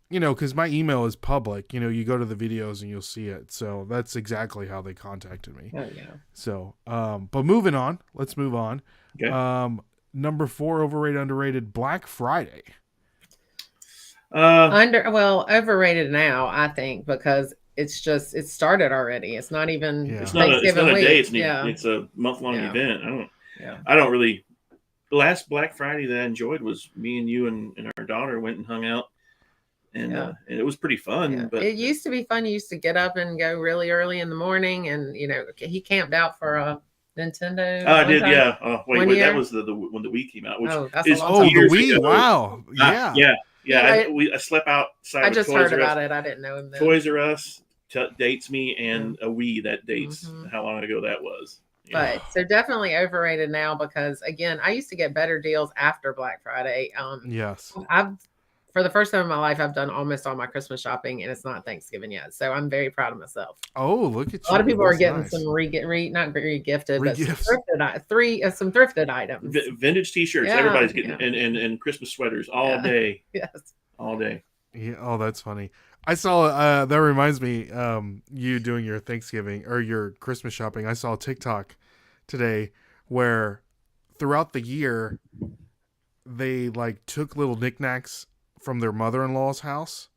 [SPEAKER 1] you know, my email is public. You know, you go to the videos and you'll see it. So that's exactly how they contacted me.
[SPEAKER 2] Oh, yeah.
[SPEAKER 1] So, but moving on. Let's move on.
[SPEAKER 3] Okay.
[SPEAKER 1] Number 4, overrated, underrated, Black Friday.
[SPEAKER 2] Overrated now, I think, because it started already. It's not even
[SPEAKER 3] it's not a day. It's a month-long event. I don't really. The last Black Friday that I enjoyed was me and you and our daughter went and hung out, and it was pretty fun.
[SPEAKER 2] Yeah.
[SPEAKER 3] But
[SPEAKER 2] it used to be fun. You used to get up and go really early in the morning, and you know he camped out for a Nintendo.
[SPEAKER 3] I did, yeah. Oh, wait, that was the when the Wii came out. Which
[SPEAKER 2] is
[SPEAKER 1] the Wii. Ago. Wow, yeah.
[SPEAKER 3] I slept outside.
[SPEAKER 2] I just heard about it. I didn't know him then.
[SPEAKER 3] Toys R Us dates me, and a Wii that dates how long ago that was.
[SPEAKER 2] Yeah. But so definitely overrated now because again, I used to get better deals after Black Friday.
[SPEAKER 1] Yes,
[SPEAKER 2] for the first time in my life, I've done almost all my Christmas shopping, and it's not Thanksgiving yet. So I'm very proud of myself.
[SPEAKER 1] Oh, look at you!
[SPEAKER 2] A lot of people are getting some not re-gifted, but some thrifted items.
[SPEAKER 3] Vintage T-shirts. Everybody's getting and Christmas sweaters all day.
[SPEAKER 2] Yes,
[SPEAKER 3] all day.
[SPEAKER 1] Yeah. Oh, that's funny. I saw that reminds me you doing your Thanksgiving or your Christmas shopping. I saw a TikTok today where throughout the year they like took little knickknacks from their mother-in-law's house,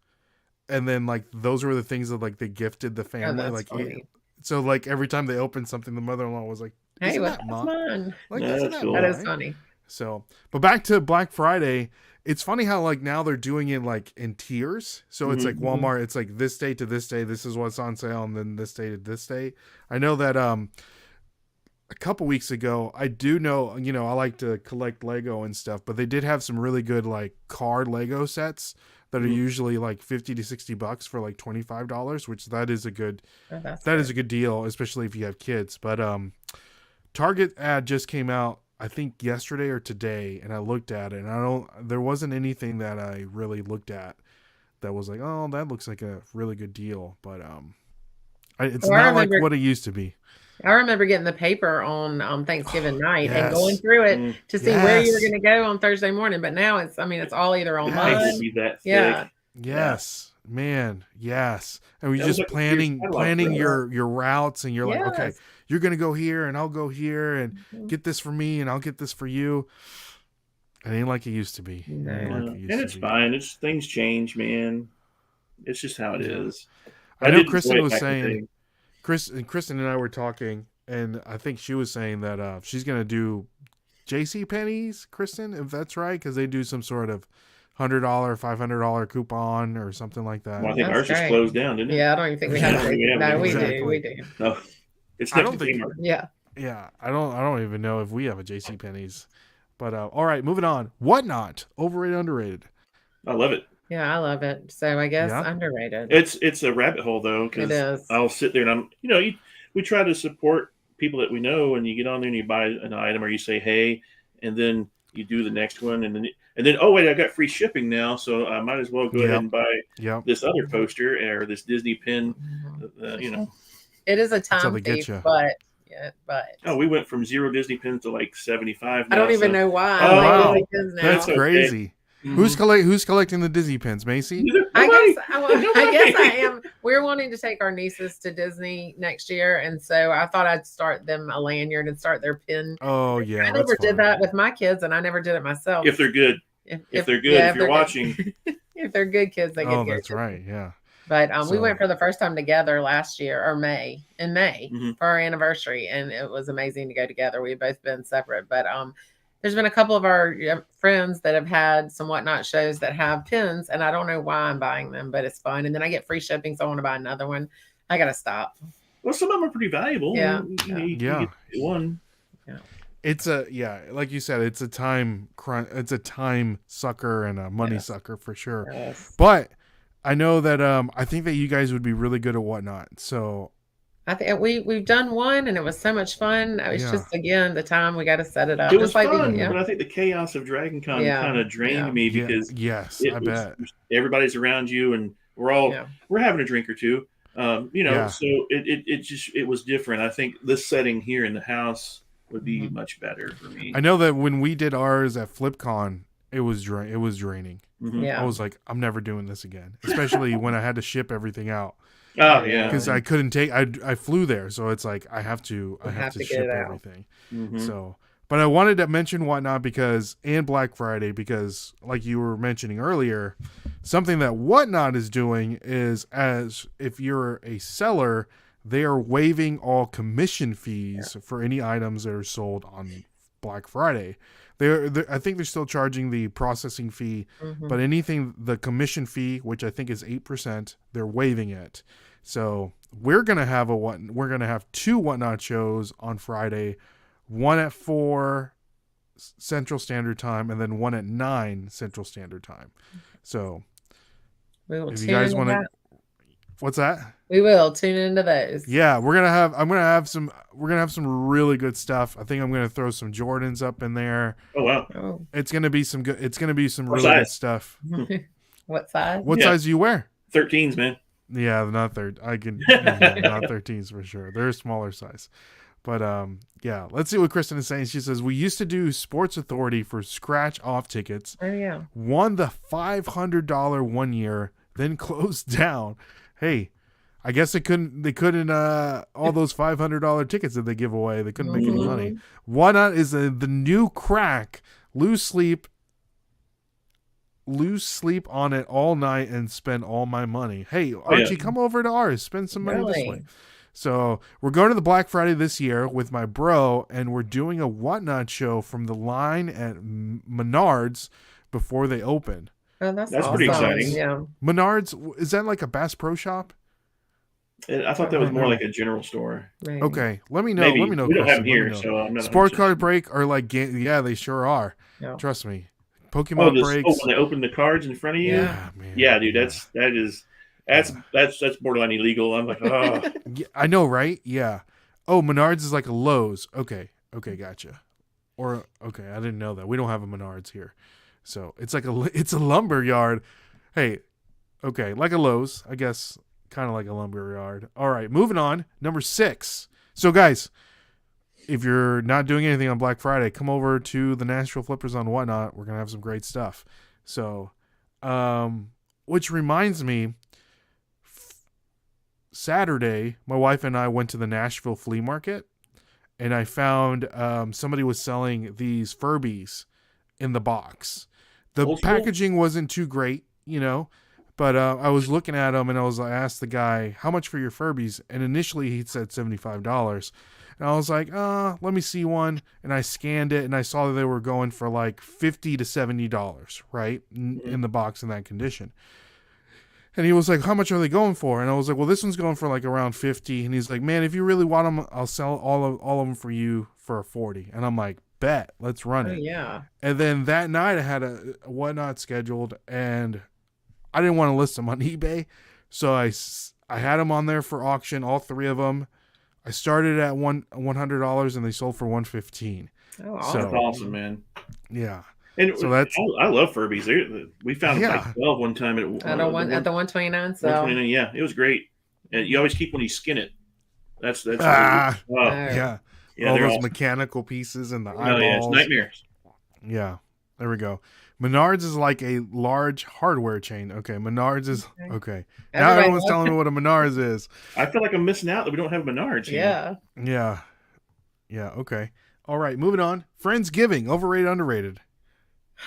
[SPEAKER 1] and then like those were the things that like they gifted the family. Like funny. So like every time they opened something, the mother-in-law was like, "Hey, what's mine?" Like
[SPEAKER 3] that's cool.
[SPEAKER 2] That is funny.
[SPEAKER 1] So, but back to Black Friday. It's funny how like now they're doing it like in tiers. So it's like Walmart. It's like this day to this day. This is what's on sale, and then this day to this day. I know that a couple weeks ago, I do know, you know, I like to collect Lego and stuff, but they did have some really good like card Lego sets that are usually like $50 to $60 for like $25, which that is a good is a good deal, especially if you have kids. But Target ad just came out, I think yesterday or today, and I looked at it, and there wasn't anything that I really looked at that was like, oh, that looks like a really good deal. But it's not like what it used to be.
[SPEAKER 2] I remember getting the paper on Thanksgiving night and going through it to see where you were going to go on Thursday morning. But now it's all either online.
[SPEAKER 1] Yes, man. Yes. And we're just planning your routes, and you're like, okay, you're going to go here and I'll go here and get this for me and I'll get this for you. It ain't like it used to be.
[SPEAKER 3] No. And it's fine. Things change, man. It's just how it is.
[SPEAKER 1] I know Kristen was saying, Kristen and I were talking, and I think she was saying that she's going to do JCPenney's, Kristen, if that's right, because they do some sort of $100, $500 coupon or something like that.
[SPEAKER 3] Well, I think ours just closed down, didn't it?
[SPEAKER 2] Yeah, I don't even think we have it. No, we do.
[SPEAKER 3] No, it's not.
[SPEAKER 2] Yeah.
[SPEAKER 1] Yeah, I don't even know if we have a JCPenney's. But all right, moving on. Whatnot, overrated, underrated.
[SPEAKER 3] I love it.
[SPEAKER 2] Yeah, I love it. So I guess underrated.
[SPEAKER 3] It's a rabbit hole though, because I'll sit there and we try to support people that we know, and you get on there and you buy an item or you say hey, and then you do the next one, and then oh wait, I got free shipping now, so I might as well go ahead and buy this other poster or this Disney pin. You know,
[SPEAKER 2] it is a time thief, but
[SPEAKER 3] oh, we went from 0 Disney pins to like 75 now,
[SPEAKER 2] I don't even know why.
[SPEAKER 1] Oh, wow. That's crazy. Who's collecting the Disney pins, Macy?
[SPEAKER 2] I guess I am. We're wanting to take our nieces to Disney next year, and so I thought I'd start them a lanyard and start their pin.
[SPEAKER 1] Oh yeah,
[SPEAKER 2] I never did that with my kids, and I never did it myself.
[SPEAKER 3] If they're good, if they're good, if you're watching,
[SPEAKER 2] if they're good kids, they get good.
[SPEAKER 1] Oh, that's right. Yeah.
[SPEAKER 2] But we went for the first time together last year, or in May for our anniversary, and it was amazing to go together. We've both been separate, but there's been a couple of our friends that have had some Whatnot shows that have pins, and I don't know why I'm buying them, but it's fun. And then I get free shipping, so I want to buy another one. I got to stop.
[SPEAKER 3] Well, some of them are pretty valuable.
[SPEAKER 2] Yeah.
[SPEAKER 3] You get one.
[SPEAKER 1] Yeah. It's like you said, it's a time sucker and a money sucker for sure.
[SPEAKER 2] Yes.
[SPEAKER 1] But I know that I think that you guys would be really good at Whatnot. So
[SPEAKER 2] I think we've done one, and it was so much fun. It was just, again, the time we got to set it up.
[SPEAKER 3] It was fun, but I think the chaos of Dragon Con kind of drained me because
[SPEAKER 1] I bet
[SPEAKER 3] everybody's around you, and we're having a drink or two. So it was different. I think this setting here in the house would be much better for me.
[SPEAKER 1] I know that when we did ours at FlipCon, it was draining.
[SPEAKER 2] Yeah.
[SPEAKER 1] I was like, I'm never doing this again, especially when I had to ship everything out.
[SPEAKER 3] Oh yeah,
[SPEAKER 1] because I couldn't take. I flew there, so it's like I have to ship everything. So, but I wanted to mention Whatnot and Black Friday because, like you were mentioning earlier, something that Whatnot is doing is, as if you're a seller, they are waiving all commission fees for any items that are sold on Black Friday. I think they're still charging the processing fee, but the commission fee, which I think is 8%, they're waiving it. So we're gonna have two Whatnot shows on Friday, one at 4 Central Standard Time, and then one at 9 Central Standard Time. So
[SPEAKER 2] if you guys want to,
[SPEAKER 1] what's that?
[SPEAKER 2] We will tune into those.
[SPEAKER 1] Yeah, we're gonna have some really good stuff. I think I'm gonna throw some Jordans up in there.
[SPEAKER 3] Oh wow!
[SPEAKER 1] It's gonna be some really good stuff.
[SPEAKER 2] What size?
[SPEAKER 1] What size do you wear?
[SPEAKER 3] 13s, man.
[SPEAKER 1] Yeah, not third. I can not 13s for sure. They're a smaller size. But yeah, let's see what Kristen is saying. She says, we used to do Sports Authority for scratch off tickets.
[SPEAKER 2] Oh yeah.
[SPEAKER 1] Won the $500 one year, then closed down. Hey, I guess they couldn't all those $500 tickets that they give away, they couldn't make any money. Whatnot is the new crack. Lose sleep on it all night and spend all my money. Hey, Archie, come over to ours. Spend some money this way. So we're going to the Black Friday this year with my bro, and we're doing a Whatnot show from the line at Menards before they open.
[SPEAKER 2] Oh, that's
[SPEAKER 3] awesome. Pretty exciting.
[SPEAKER 2] Yeah.
[SPEAKER 1] Menards, is that like a Bass Pro Shop?
[SPEAKER 3] I thought that was more like a general store.
[SPEAKER 2] Maybe.
[SPEAKER 1] Okay, let me know.
[SPEAKER 3] Maybe.
[SPEAKER 1] Let me know.
[SPEAKER 3] We don't have them here, so I'm not.
[SPEAKER 1] Sport Card Break are like, yeah, they sure are.
[SPEAKER 2] Yeah.
[SPEAKER 1] Trust me. Pokemon breaks.
[SPEAKER 3] Oh, when they open the cards in front of you.
[SPEAKER 1] Yeah, man.
[SPEAKER 3] Yeah, dude, that's borderline illegal. I'm like, oh.
[SPEAKER 1] Yeah, I know, right? Yeah. Oh, Menards is like a Lowe's. Okay, gotcha. Or okay, I didn't know that. We don't have a Menards here, so it's a lumber yard. Hey, okay, like a Lowe's, I guess. Kind of like a lumber yard. All right, moving on. Number 6. So, guys, if you're not doing anything on Black Friday, come over to the Nashville Flippers on Whatnot. We're going to have some great stuff. So, which reminds me, Saturday, my wife and I went to the Nashville Flea Market, and I found somebody was selling these Furbies in the box. The packaging wasn't too great, but I was looking at them, and I asked the guy, how much for your Furbies? And initially he said $75. And I was like, let me see one. And I scanned it, and I saw that they were going for like $50 to $70, right? In the box in that condition. And he was like, how much are they going for? And I was like, well, this one's going for like around 50. And he's like, man, if you really want them, I'll sell all of them for you for 40. And I'm like, bet, let's run it.
[SPEAKER 2] Yeah.
[SPEAKER 1] And then that night I had a Whatnot scheduled, and I didn't want to list them on eBay. So I had them on there for auction, all 3 of them. I started at $100 and they sold for $115.
[SPEAKER 2] Oh,
[SPEAKER 1] So
[SPEAKER 3] That's awesome, man.
[SPEAKER 1] yeah.
[SPEAKER 3] And
[SPEAKER 1] So that's
[SPEAKER 3] I love Furbies. We found
[SPEAKER 1] yeah.
[SPEAKER 3] like 12 one time at
[SPEAKER 2] at the 129. So
[SPEAKER 3] 129. Yeah, it was great. And you always keep when you skin it. That's really
[SPEAKER 1] Ah,
[SPEAKER 3] oh
[SPEAKER 1] yeah.
[SPEAKER 3] yeah,
[SPEAKER 1] All
[SPEAKER 3] they're
[SPEAKER 1] those
[SPEAKER 3] awesome.
[SPEAKER 1] mechanical pieces and the
[SPEAKER 3] Oh yeah, it's
[SPEAKER 1] eyeballs.
[SPEAKER 3] nightmares.
[SPEAKER 1] Yeah. There we go. Menards is like a large hardware chain. Okay. Menards is okay. Now
[SPEAKER 2] everybody
[SPEAKER 1] everyone's
[SPEAKER 2] knows.
[SPEAKER 1] telling me what a Menards is.
[SPEAKER 3] I feel like I'm missing out that we don't have Menards here.
[SPEAKER 2] Yeah.
[SPEAKER 1] Yeah. Yeah. Okay. All right. Moving on. Friendsgiving. Overrated, underrated.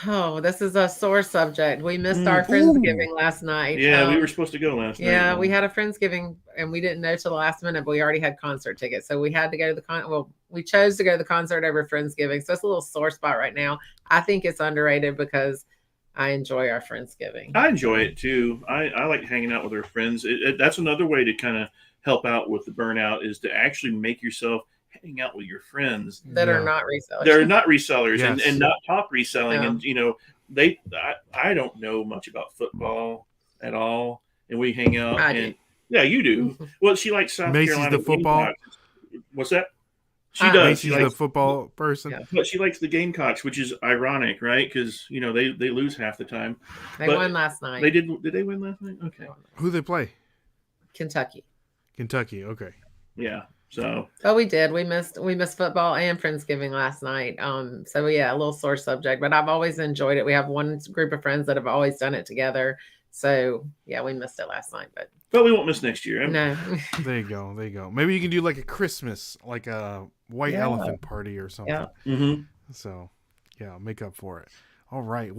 [SPEAKER 2] Oh, this is a sore subject. We missed our Friendsgiving last night.
[SPEAKER 3] Yeah, we were supposed to go last night.
[SPEAKER 2] Yeah, we had a Friendsgiving and we didn't know till the last minute, but we already had concert tickets. So we had to go to the we chose to go to the concert over Friendsgiving. So it's a little sore spot right now. I think it's underrated because I enjoy our Friendsgiving.
[SPEAKER 3] I enjoy it too. I like hanging out with our friends. That's another way to kind of help out with the burnout is to actually make yourself hang out with your friends
[SPEAKER 2] that are not resellers.
[SPEAKER 3] They're not resellers
[SPEAKER 1] Yes.
[SPEAKER 3] and not talk reselling.
[SPEAKER 2] Yeah.
[SPEAKER 3] And, I don't know much about football at all. And we hang out. Yeah, you do. Well, she likes South
[SPEAKER 1] Macy's
[SPEAKER 3] Carolina
[SPEAKER 1] the football.
[SPEAKER 3] Gamecocks. What's that? She does.
[SPEAKER 1] Macy's the football person.
[SPEAKER 2] Yeah.
[SPEAKER 3] But she likes the Gamecocks, which is ironic, right? Because, they lose half the time.
[SPEAKER 2] They won last night.
[SPEAKER 3] They did. Did they win last night? Okay.
[SPEAKER 1] Who they play?
[SPEAKER 2] Kentucky.
[SPEAKER 1] Okay.
[SPEAKER 3] Yeah. So.
[SPEAKER 2] Oh, we did. We missed football and Friendsgiving last night. So yeah, a little sore subject, but I've always enjoyed it. We have one group of friends that have always done it together. So yeah, we missed it last night, but
[SPEAKER 3] we won't miss next year.
[SPEAKER 2] No.
[SPEAKER 1] There you go. Maybe you can do like a Christmas, like a white elephant party or something.
[SPEAKER 2] Yeah.
[SPEAKER 3] Mm-hmm.
[SPEAKER 1] So yeah, make up for it. All right.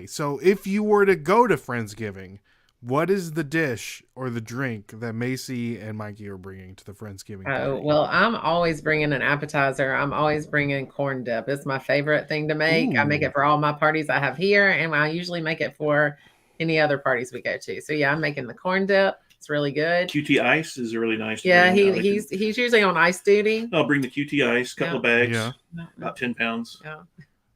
[SPEAKER 1] So if you were to go to Friendsgiving, what is the dish or the drink that Macy and Mikey are bringing to the Friendsgiving party?
[SPEAKER 2] Oh, well, I'm always bringing an appetizer. I'm always bringing corn dip. It's my favorite thing to make. I make it for all my parties I have here, and I usually make it for any other parties we go to. So yeah, I'm making the corn dip. It's really good.
[SPEAKER 3] QT ice is really nice.
[SPEAKER 2] Yeah, he's usually on ice duty.
[SPEAKER 3] I'll bring the QT ice, couple of bags, about 10 pounds.
[SPEAKER 2] Yeah.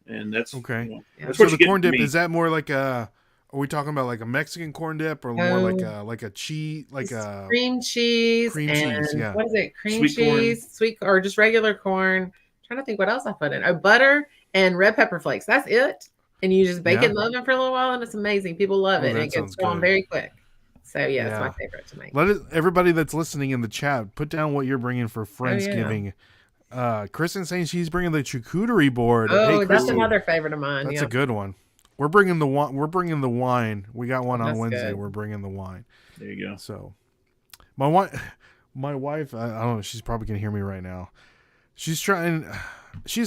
[SPEAKER 3] And that's
[SPEAKER 1] okay.
[SPEAKER 3] That's
[SPEAKER 1] so
[SPEAKER 3] what
[SPEAKER 1] the corn dip, is that more like a? Are we talking about like a Mexican corn dip or more like a cheese, like a
[SPEAKER 2] cream cheese?
[SPEAKER 1] Yeah.
[SPEAKER 2] What is it? Cream cheese, sweet or just regular corn? I'm trying to think what else I put in. Oh, butter and red pepper flakes. That's it. And you just bake it in the oven for a little while, and it's amazing. People love it. And it gets gone very quick. So yeah, it's my favorite to make.
[SPEAKER 1] Everybody that's listening in the chat, put down what you're bringing for Friendsgiving. Kristen's saying she's bringing the charcuterie board.
[SPEAKER 2] Oh,
[SPEAKER 1] hey,
[SPEAKER 2] that's another favorite of mine.
[SPEAKER 1] That's a good one. We're bringing the wine. We got one on Wednesday.
[SPEAKER 2] Good.
[SPEAKER 1] We're bringing the wine.
[SPEAKER 3] There you go.
[SPEAKER 1] So, my wife, I don't know. She's probably gonna hear me right now. She's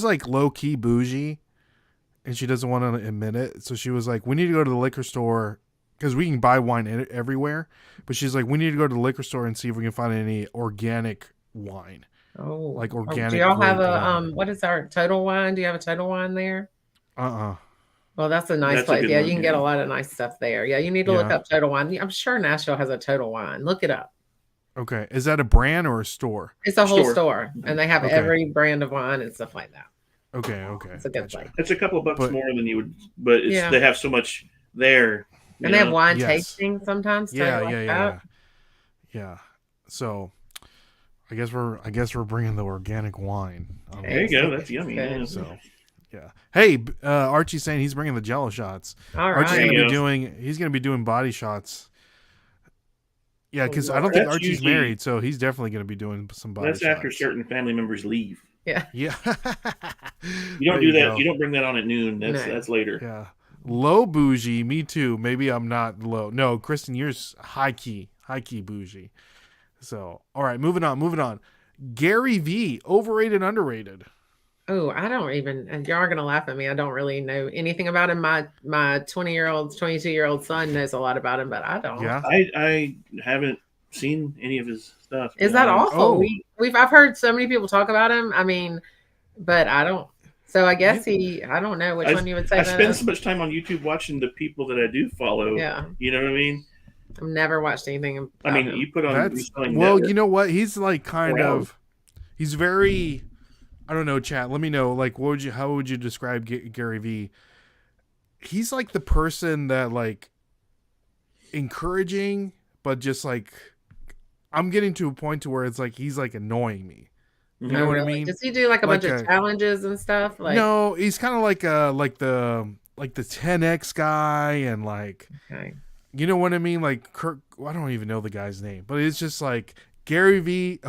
[SPEAKER 1] like low key bougie, and she doesn't want to admit it. So she was like, "We need to go to the liquor store because we can buy wine everywhere." But she's like, "We need to go to the liquor store and see if we can find any organic wine."
[SPEAKER 2] Oh,
[SPEAKER 1] like organic.
[SPEAKER 2] Do y'all have a what is our Total Wine? Do you have a Total Wine there? Well, that's a nice place. Yeah, you can get a lot of nice stuff there. Yeah, you need to look up Total Wine. I'm sure Nashville has a Total Wine. Look it up.
[SPEAKER 1] Okay. Is that a brand or a store?
[SPEAKER 2] It's a whole store. And they have every brand of wine and stuff like that.
[SPEAKER 1] Okay.
[SPEAKER 2] It's a good place.
[SPEAKER 3] It's a couple of bucks more than you would, but they have so much there.
[SPEAKER 2] And they have wine tasting sometimes.
[SPEAKER 1] Yeah. So I guess we're bringing the organic wine.
[SPEAKER 3] There you go. That's yummy. Yeah.
[SPEAKER 1] So yeah. Hey, Archie's saying he's bringing the Jello shots.
[SPEAKER 2] All right.
[SPEAKER 1] He's gonna be doing body shots. Yeah, because I don't think Archie's married, so he's definitely gonna be doing some body shots.
[SPEAKER 3] That's after certain family members leave.
[SPEAKER 2] Yeah.
[SPEAKER 1] Yeah.
[SPEAKER 3] You don't do that. You don't bring that on at noon. That's later.
[SPEAKER 1] Yeah. Low bougie, me too. Maybe I'm not low. No, Kristen, you're high key bougie. So, all right, moving on. Gary V, overrated, underrated.
[SPEAKER 2] Oh, I don't even, and y'all are going to laugh at me. I don't really know anything about him. My 20-year-old, 22-year-old son knows a lot about him, but I don't.
[SPEAKER 3] Yeah. I haven't seen any of his stuff.
[SPEAKER 2] Is that awful? I've heard so many people talk about him. I mean, but I don't. So I guess I don't know which one you would say.
[SPEAKER 3] I spend so much time on YouTube watching the people that I do follow.
[SPEAKER 2] Yeah.
[SPEAKER 3] You know what I mean?
[SPEAKER 2] I've never watched anything.
[SPEAKER 3] I mean, you put on Reselling.
[SPEAKER 1] Well, you know what? He's like he's very, I don't know, chat. Let me know. Like, how would you describe Gary V? He's like the person that like encouraging, but just like I'm getting to a point to where it's like he's like annoying me. You know what I mean?
[SPEAKER 2] Does he do like a bunch of challenges and stuff? Like,
[SPEAKER 1] no, he's kind of like the 10x guy and like, you know what I mean? Like Kirk, I don't even know the guy's name, but it's just like Gary V.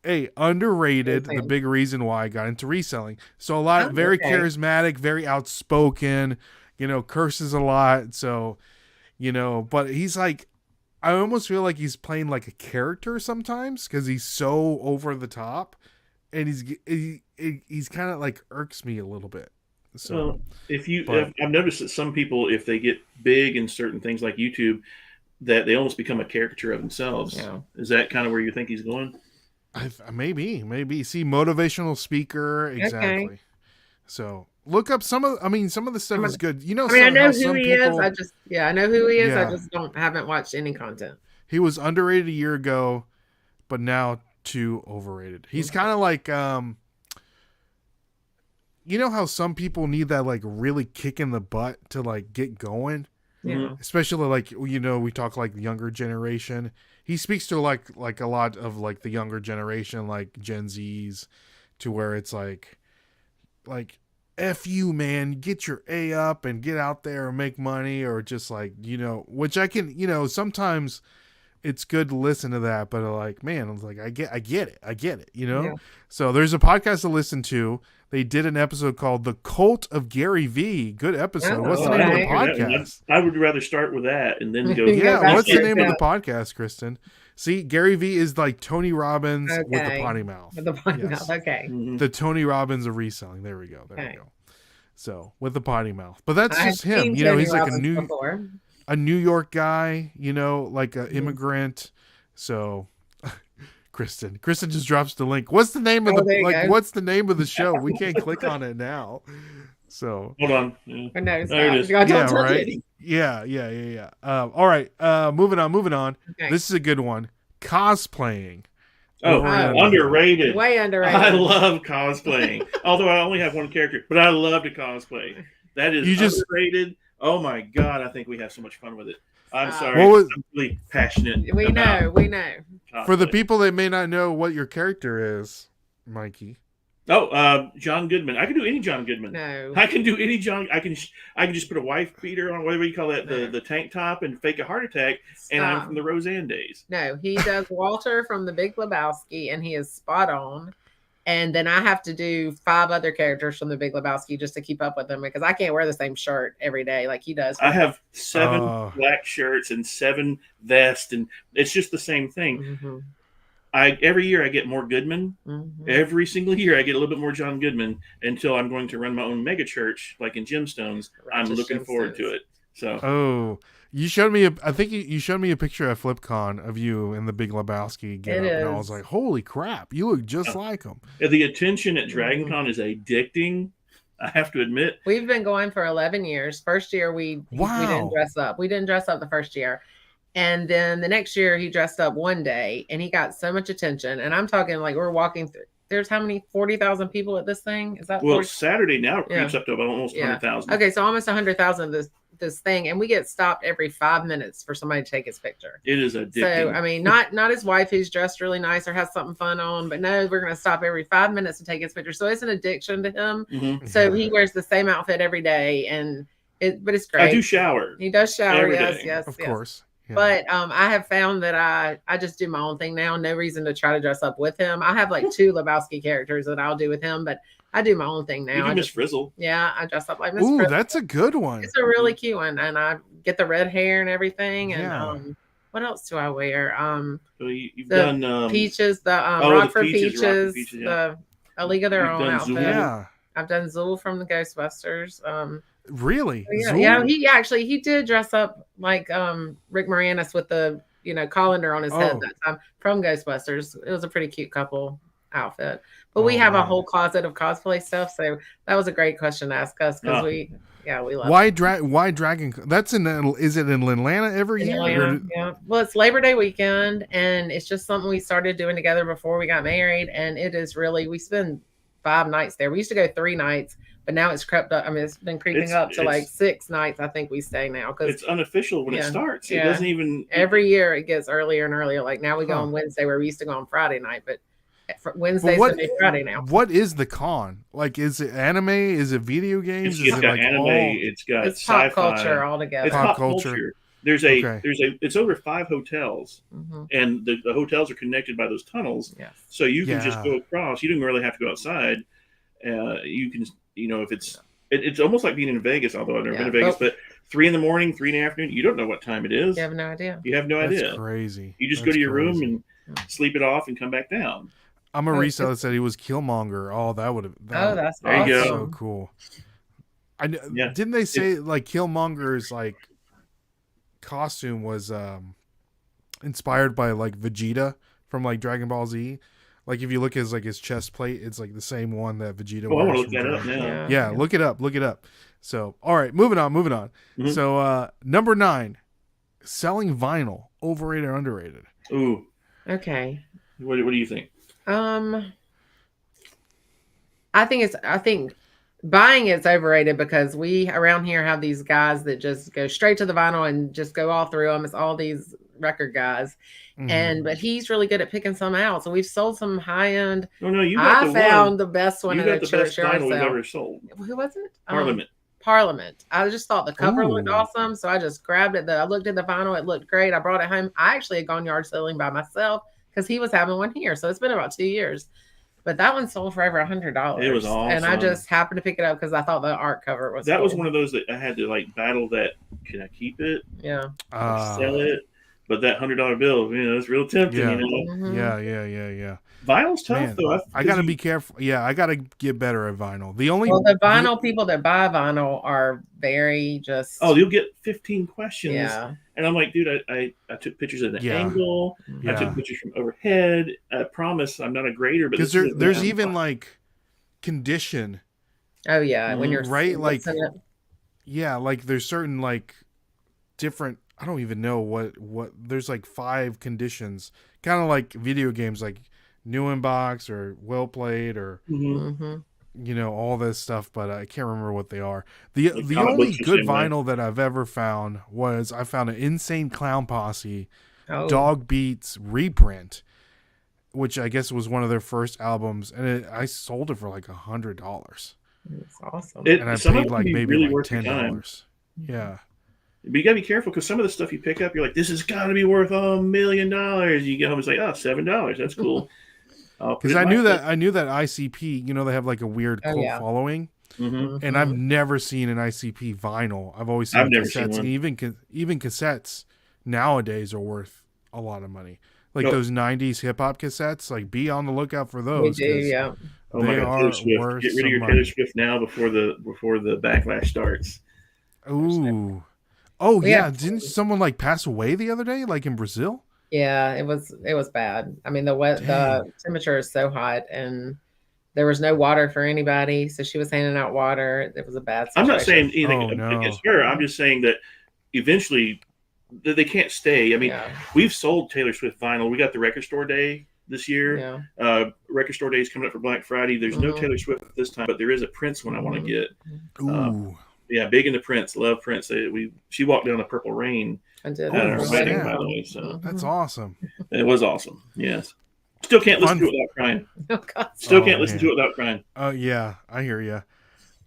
[SPEAKER 1] Underrated. The big reason why I got into reselling. So very charismatic, very outspoken. You know, curses a lot. So, you know, but he's like, I almost feel like he's playing like a character sometimes because he's so over the top, and he's kind of like irks me a little bit. So
[SPEAKER 3] I've noticed that some people, if they get big in certain things like YouTube, that they almost become a caricature of themselves. Yeah. Is that kind of where you think he's going?
[SPEAKER 1] Maybe. See, motivational speaker, exactly. Okay. So look up some of the stuff is good. You know,
[SPEAKER 2] I know who he is. I know who he is. I just haven't watched any content.
[SPEAKER 1] He was underrated a year ago, but now too overrated. He's kind of like, you know how some people need that like really kick in the butt to like get going. Yeah. Especially like, you know, we talk like the younger generation. He speaks to like a lot of like the younger generation, like Gen Zs, to where it's like F you, man, get your A up and get out there and make money, or just like, you know, which I can, you know, sometimes it's good to listen to that, but like, man, I was like, I get it, you know? Yeah. So there's a podcast to listen to. They did an episode called The Cult of Gary V. Good episode. What's the name of the podcast?
[SPEAKER 3] I would rather start with that and then go.
[SPEAKER 1] Yeah, what's the name of the podcast, Kristen? See, Gary V is like Tony Robbins with the potty mouth.
[SPEAKER 2] With the potty mouth, okay.
[SPEAKER 1] Mm-hmm. The Tony Robbins of reselling. There we go. We go. So, with the potty mouth. But that's just him. You know, he's like a New York guy, you know, like an immigrant. So, Kristen just drops the link. What's the name of what's the name of the show? We can't click on it now. So
[SPEAKER 3] hold on.
[SPEAKER 1] There it is. Right. Yeah. All right. Moving on. Okay. This is a good one. Cosplaying.
[SPEAKER 3] Underrated.
[SPEAKER 2] Way underrated.
[SPEAKER 3] I love cosplaying. Although I only have one character, but I love to cosplay. That is underrated. Oh my God, I think we have so much fun with it. I'm sorry. I'm really passionate.
[SPEAKER 2] We know.
[SPEAKER 3] Cosplay.
[SPEAKER 1] For the people that may not know what your character is, Mikey.
[SPEAKER 3] John Goodman. I can do any John Goodman.
[SPEAKER 2] No.
[SPEAKER 3] I can do any John. I can just put a wife beater on, whatever you call that, the tank top, and fake a heart attack. And I'm from the Roseanne days.
[SPEAKER 2] No, he does Walter from The Big Lebowski, and he is spot on. And then I have to do 5 other characters from The Big Lebowski just to keep up with them, because I can't wear the same shirt every day like he does.
[SPEAKER 3] I have 7 black shirts and 7 vests, and it's just the same thing. Mm-hmm. Every year I get more Goodman. Mm-hmm. Every single year I get a little bit more John Goodman until I'm going to run my own mega church like in Gemstones. I'm looking forward to it. So
[SPEAKER 1] you showed me I think you showed me a picture at FlipCon of you in the Big Lebowski get up, and I was like, holy crap, you look just like him.
[SPEAKER 3] The attention at DragonCon is addicting, I have to admit.
[SPEAKER 2] We've been going for 11 years. First year we didn't dress up. We didn't dress up the first year. And then the next year he dressed up one day and he got so much attention. And I'm talking like we're walking through. There's how many? 40,000 people at this thing? Is that
[SPEAKER 3] 40? Saturday now creeps up to almost 100,000.
[SPEAKER 2] Okay, so almost 100,000 this thing, and we get stopped every 5 minutes for somebody to take his picture.
[SPEAKER 3] It is addicting.
[SPEAKER 2] So I mean, not his wife who's dressed really nice or has something fun on, but no, we're going to stop every 5 minutes to take his picture. So it's an addiction to him. Mm-hmm. So he wears the same outfit every day, but it's great.
[SPEAKER 3] I do shower.
[SPEAKER 2] He does shower. Yes,
[SPEAKER 1] of course.
[SPEAKER 2] Yeah. But I have found that I just do my own thing now. No reason to try to dress up with him. I have like 2 Lebowski characters that I'll do with him, but I do my own thing now.
[SPEAKER 3] You do Miss Frizzle.
[SPEAKER 2] Yeah, I dress up like Miss Frizzle.
[SPEAKER 1] Ooh, that's a good one.
[SPEAKER 2] It's a really cute one, and I get the red hair and everything. And what else do I wear?
[SPEAKER 3] So you've done
[SPEAKER 2] Peaches, the Rockford Peaches, the A League of Their Own outfit.
[SPEAKER 1] Yeah,
[SPEAKER 2] I've done Zool from the Ghostbusters.
[SPEAKER 1] Really?
[SPEAKER 2] Yeah. He did dress up like Rick Moranis with the colander on his head that time from Ghostbusters. It was a pretty cute couple outfit. But we have a whole closet of cosplay stuff, so that was a great question to ask us because we love
[SPEAKER 1] why Dragon. That's is it in Atlanta every year?
[SPEAKER 2] Atlanta, yeah. Well, it's Labor Day weekend, and it's just something we started doing together before we got married, and it is really, we spend 5 nights there. We used to go 3 nights, but now it's crept up. I mean, it's been creeping up to like 6 nights. I think we stay now because
[SPEAKER 3] it's unofficial when it starts. It doesn't even.
[SPEAKER 2] Every year it gets earlier and earlier. Like now we go on Wednesday where we used to go on Friday night, but Wednesdays to Friday now.
[SPEAKER 1] What is the con? Like, is it anime? Is it video games?
[SPEAKER 3] It's got
[SPEAKER 1] like
[SPEAKER 3] anime. It's got
[SPEAKER 2] it's
[SPEAKER 3] sci-fi.
[SPEAKER 2] pop culture altogether.
[SPEAKER 3] It's pop culture. There's it's over 5 hotels, and the hotels are connected by those tunnels.
[SPEAKER 2] Yes.
[SPEAKER 3] So you can just go across. You don't really have to go outside. You can, if it's almost like being in Vegas, although I've never been to Vegas, but 3 in the morning, 3 in the afternoon, you don't know what time it is.
[SPEAKER 2] You have no idea.
[SPEAKER 1] That's crazy.
[SPEAKER 3] You just go to your room and sleep it off and come back down.
[SPEAKER 1] I'm a reseller that said he was Killmonger. Oh, that would have.
[SPEAKER 2] That's
[SPEAKER 3] there you
[SPEAKER 2] awesome.
[SPEAKER 3] go.
[SPEAKER 1] So cool. Didn't they say like Killmonger's like costume was inspired by like Vegeta from like Dragon Ball Z? Like if you look at his chest plate, it's like the same one that Vegeta wears.
[SPEAKER 3] I want to look that up now.
[SPEAKER 1] Yeah, look it up. So, all right, moving on. Mm-hmm. So, number 9, selling vinyl, overrated or underrated?
[SPEAKER 3] Ooh.
[SPEAKER 2] Okay.
[SPEAKER 3] What do you think?
[SPEAKER 2] I think buying it's overrated because we around here have these guys that just go straight to the vinyl and just go all through them. It's all these record guys. But he's really good at picking some out. So we've sold some high end.
[SPEAKER 3] No, you
[SPEAKER 2] got found the best one
[SPEAKER 3] at
[SPEAKER 2] a
[SPEAKER 3] the
[SPEAKER 2] church
[SPEAKER 3] best vinyl we've ever sold.
[SPEAKER 2] Who was it?
[SPEAKER 3] Parliament.
[SPEAKER 2] I just thought the cover looked awesome, so I just grabbed it. I looked at the vinyl; it looked great. I brought it home. I actually had gone yard selling by myself because he was having one here, so it's been about 2 years. But that one sold for over $100.
[SPEAKER 3] It was awesome,
[SPEAKER 2] and I just happened to pick it up because I thought the art cover was.
[SPEAKER 3] That was one of those that I had to like battle. That can I keep it?
[SPEAKER 2] Yeah.
[SPEAKER 3] Sell it. But that $100 bill, it's real tempting.
[SPEAKER 1] Yeah.
[SPEAKER 3] Vinyl's tough, though.
[SPEAKER 1] I got to be careful. Yeah, I got to get better at vinyl. The
[SPEAKER 2] vinyl people that buy vinyl are very just.
[SPEAKER 3] Oh, you'll get 15 questions.
[SPEAKER 2] Yeah.
[SPEAKER 3] And I'm like, dude, I took pictures of the angle. I took pictures from overhead. I promise I'm not a grader, but
[SPEAKER 1] because there's even like condition.
[SPEAKER 2] Oh yeah, when you're
[SPEAKER 1] right, like like there's certain like different. I don't even know what there's like 5 conditions, kind of like video games, like new in box or well played or all this stuff, but I can't remember what they are. The only good vinyl that I've ever found was I found an Insane Clown Posse Dog Beats reprint, which I guess was one of their first albums, and I sold it for like $100.
[SPEAKER 2] That's awesome.
[SPEAKER 1] And I paid like maybe really like $10. Yeah.
[SPEAKER 3] But you gotta be careful because some of the stuff you pick up, you're like, this has got to be worth $1 million. You get home, it's like, $7. That's cool.
[SPEAKER 1] Because I knew that ICP, they have like a weird cult following, and I've never seen an ICP vinyl. I've always seen cassettes, and even cassettes nowadays are worth a lot of money. Like those '90s hip hop cassettes, like be on the lookout for those.
[SPEAKER 2] We do, yeah.
[SPEAKER 3] Oh my God, Taylor Swift! Get rid of your Taylor Swift now before the backlash starts.
[SPEAKER 1] Ooh. Oh yeah, didn't someone like pass away the other day, like in Brazil?
[SPEAKER 2] Yeah, it was bad. I mean, the temperature is so hot, and there was no water for anybody, so she was handing out water. It was a bad situation.
[SPEAKER 3] I'm not saying anything against her. I'm just saying that eventually they can't stay. I mean, we've sold Taylor Swift vinyl. We got the record store day this year. Yeah. Record store day is coming up for Black Friday. There's no Taylor Swift this time, but there is a Prince one I want to get.
[SPEAKER 1] Ooh.
[SPEAKER 3] Yeah, big into Prince. Love Prince. She walked down the Purple Rain.
[SPEAKER 2] I did.
[SPEAKER 3] At our wedding, by the way. So
[SPEAKER 1] that's awesome.
[SPEAKER 3] It was awesome. Yes. Still can't listen to it without crying. Still can't listen to it without crying.
[SPEAKER 1] Oh yeah, I hear you.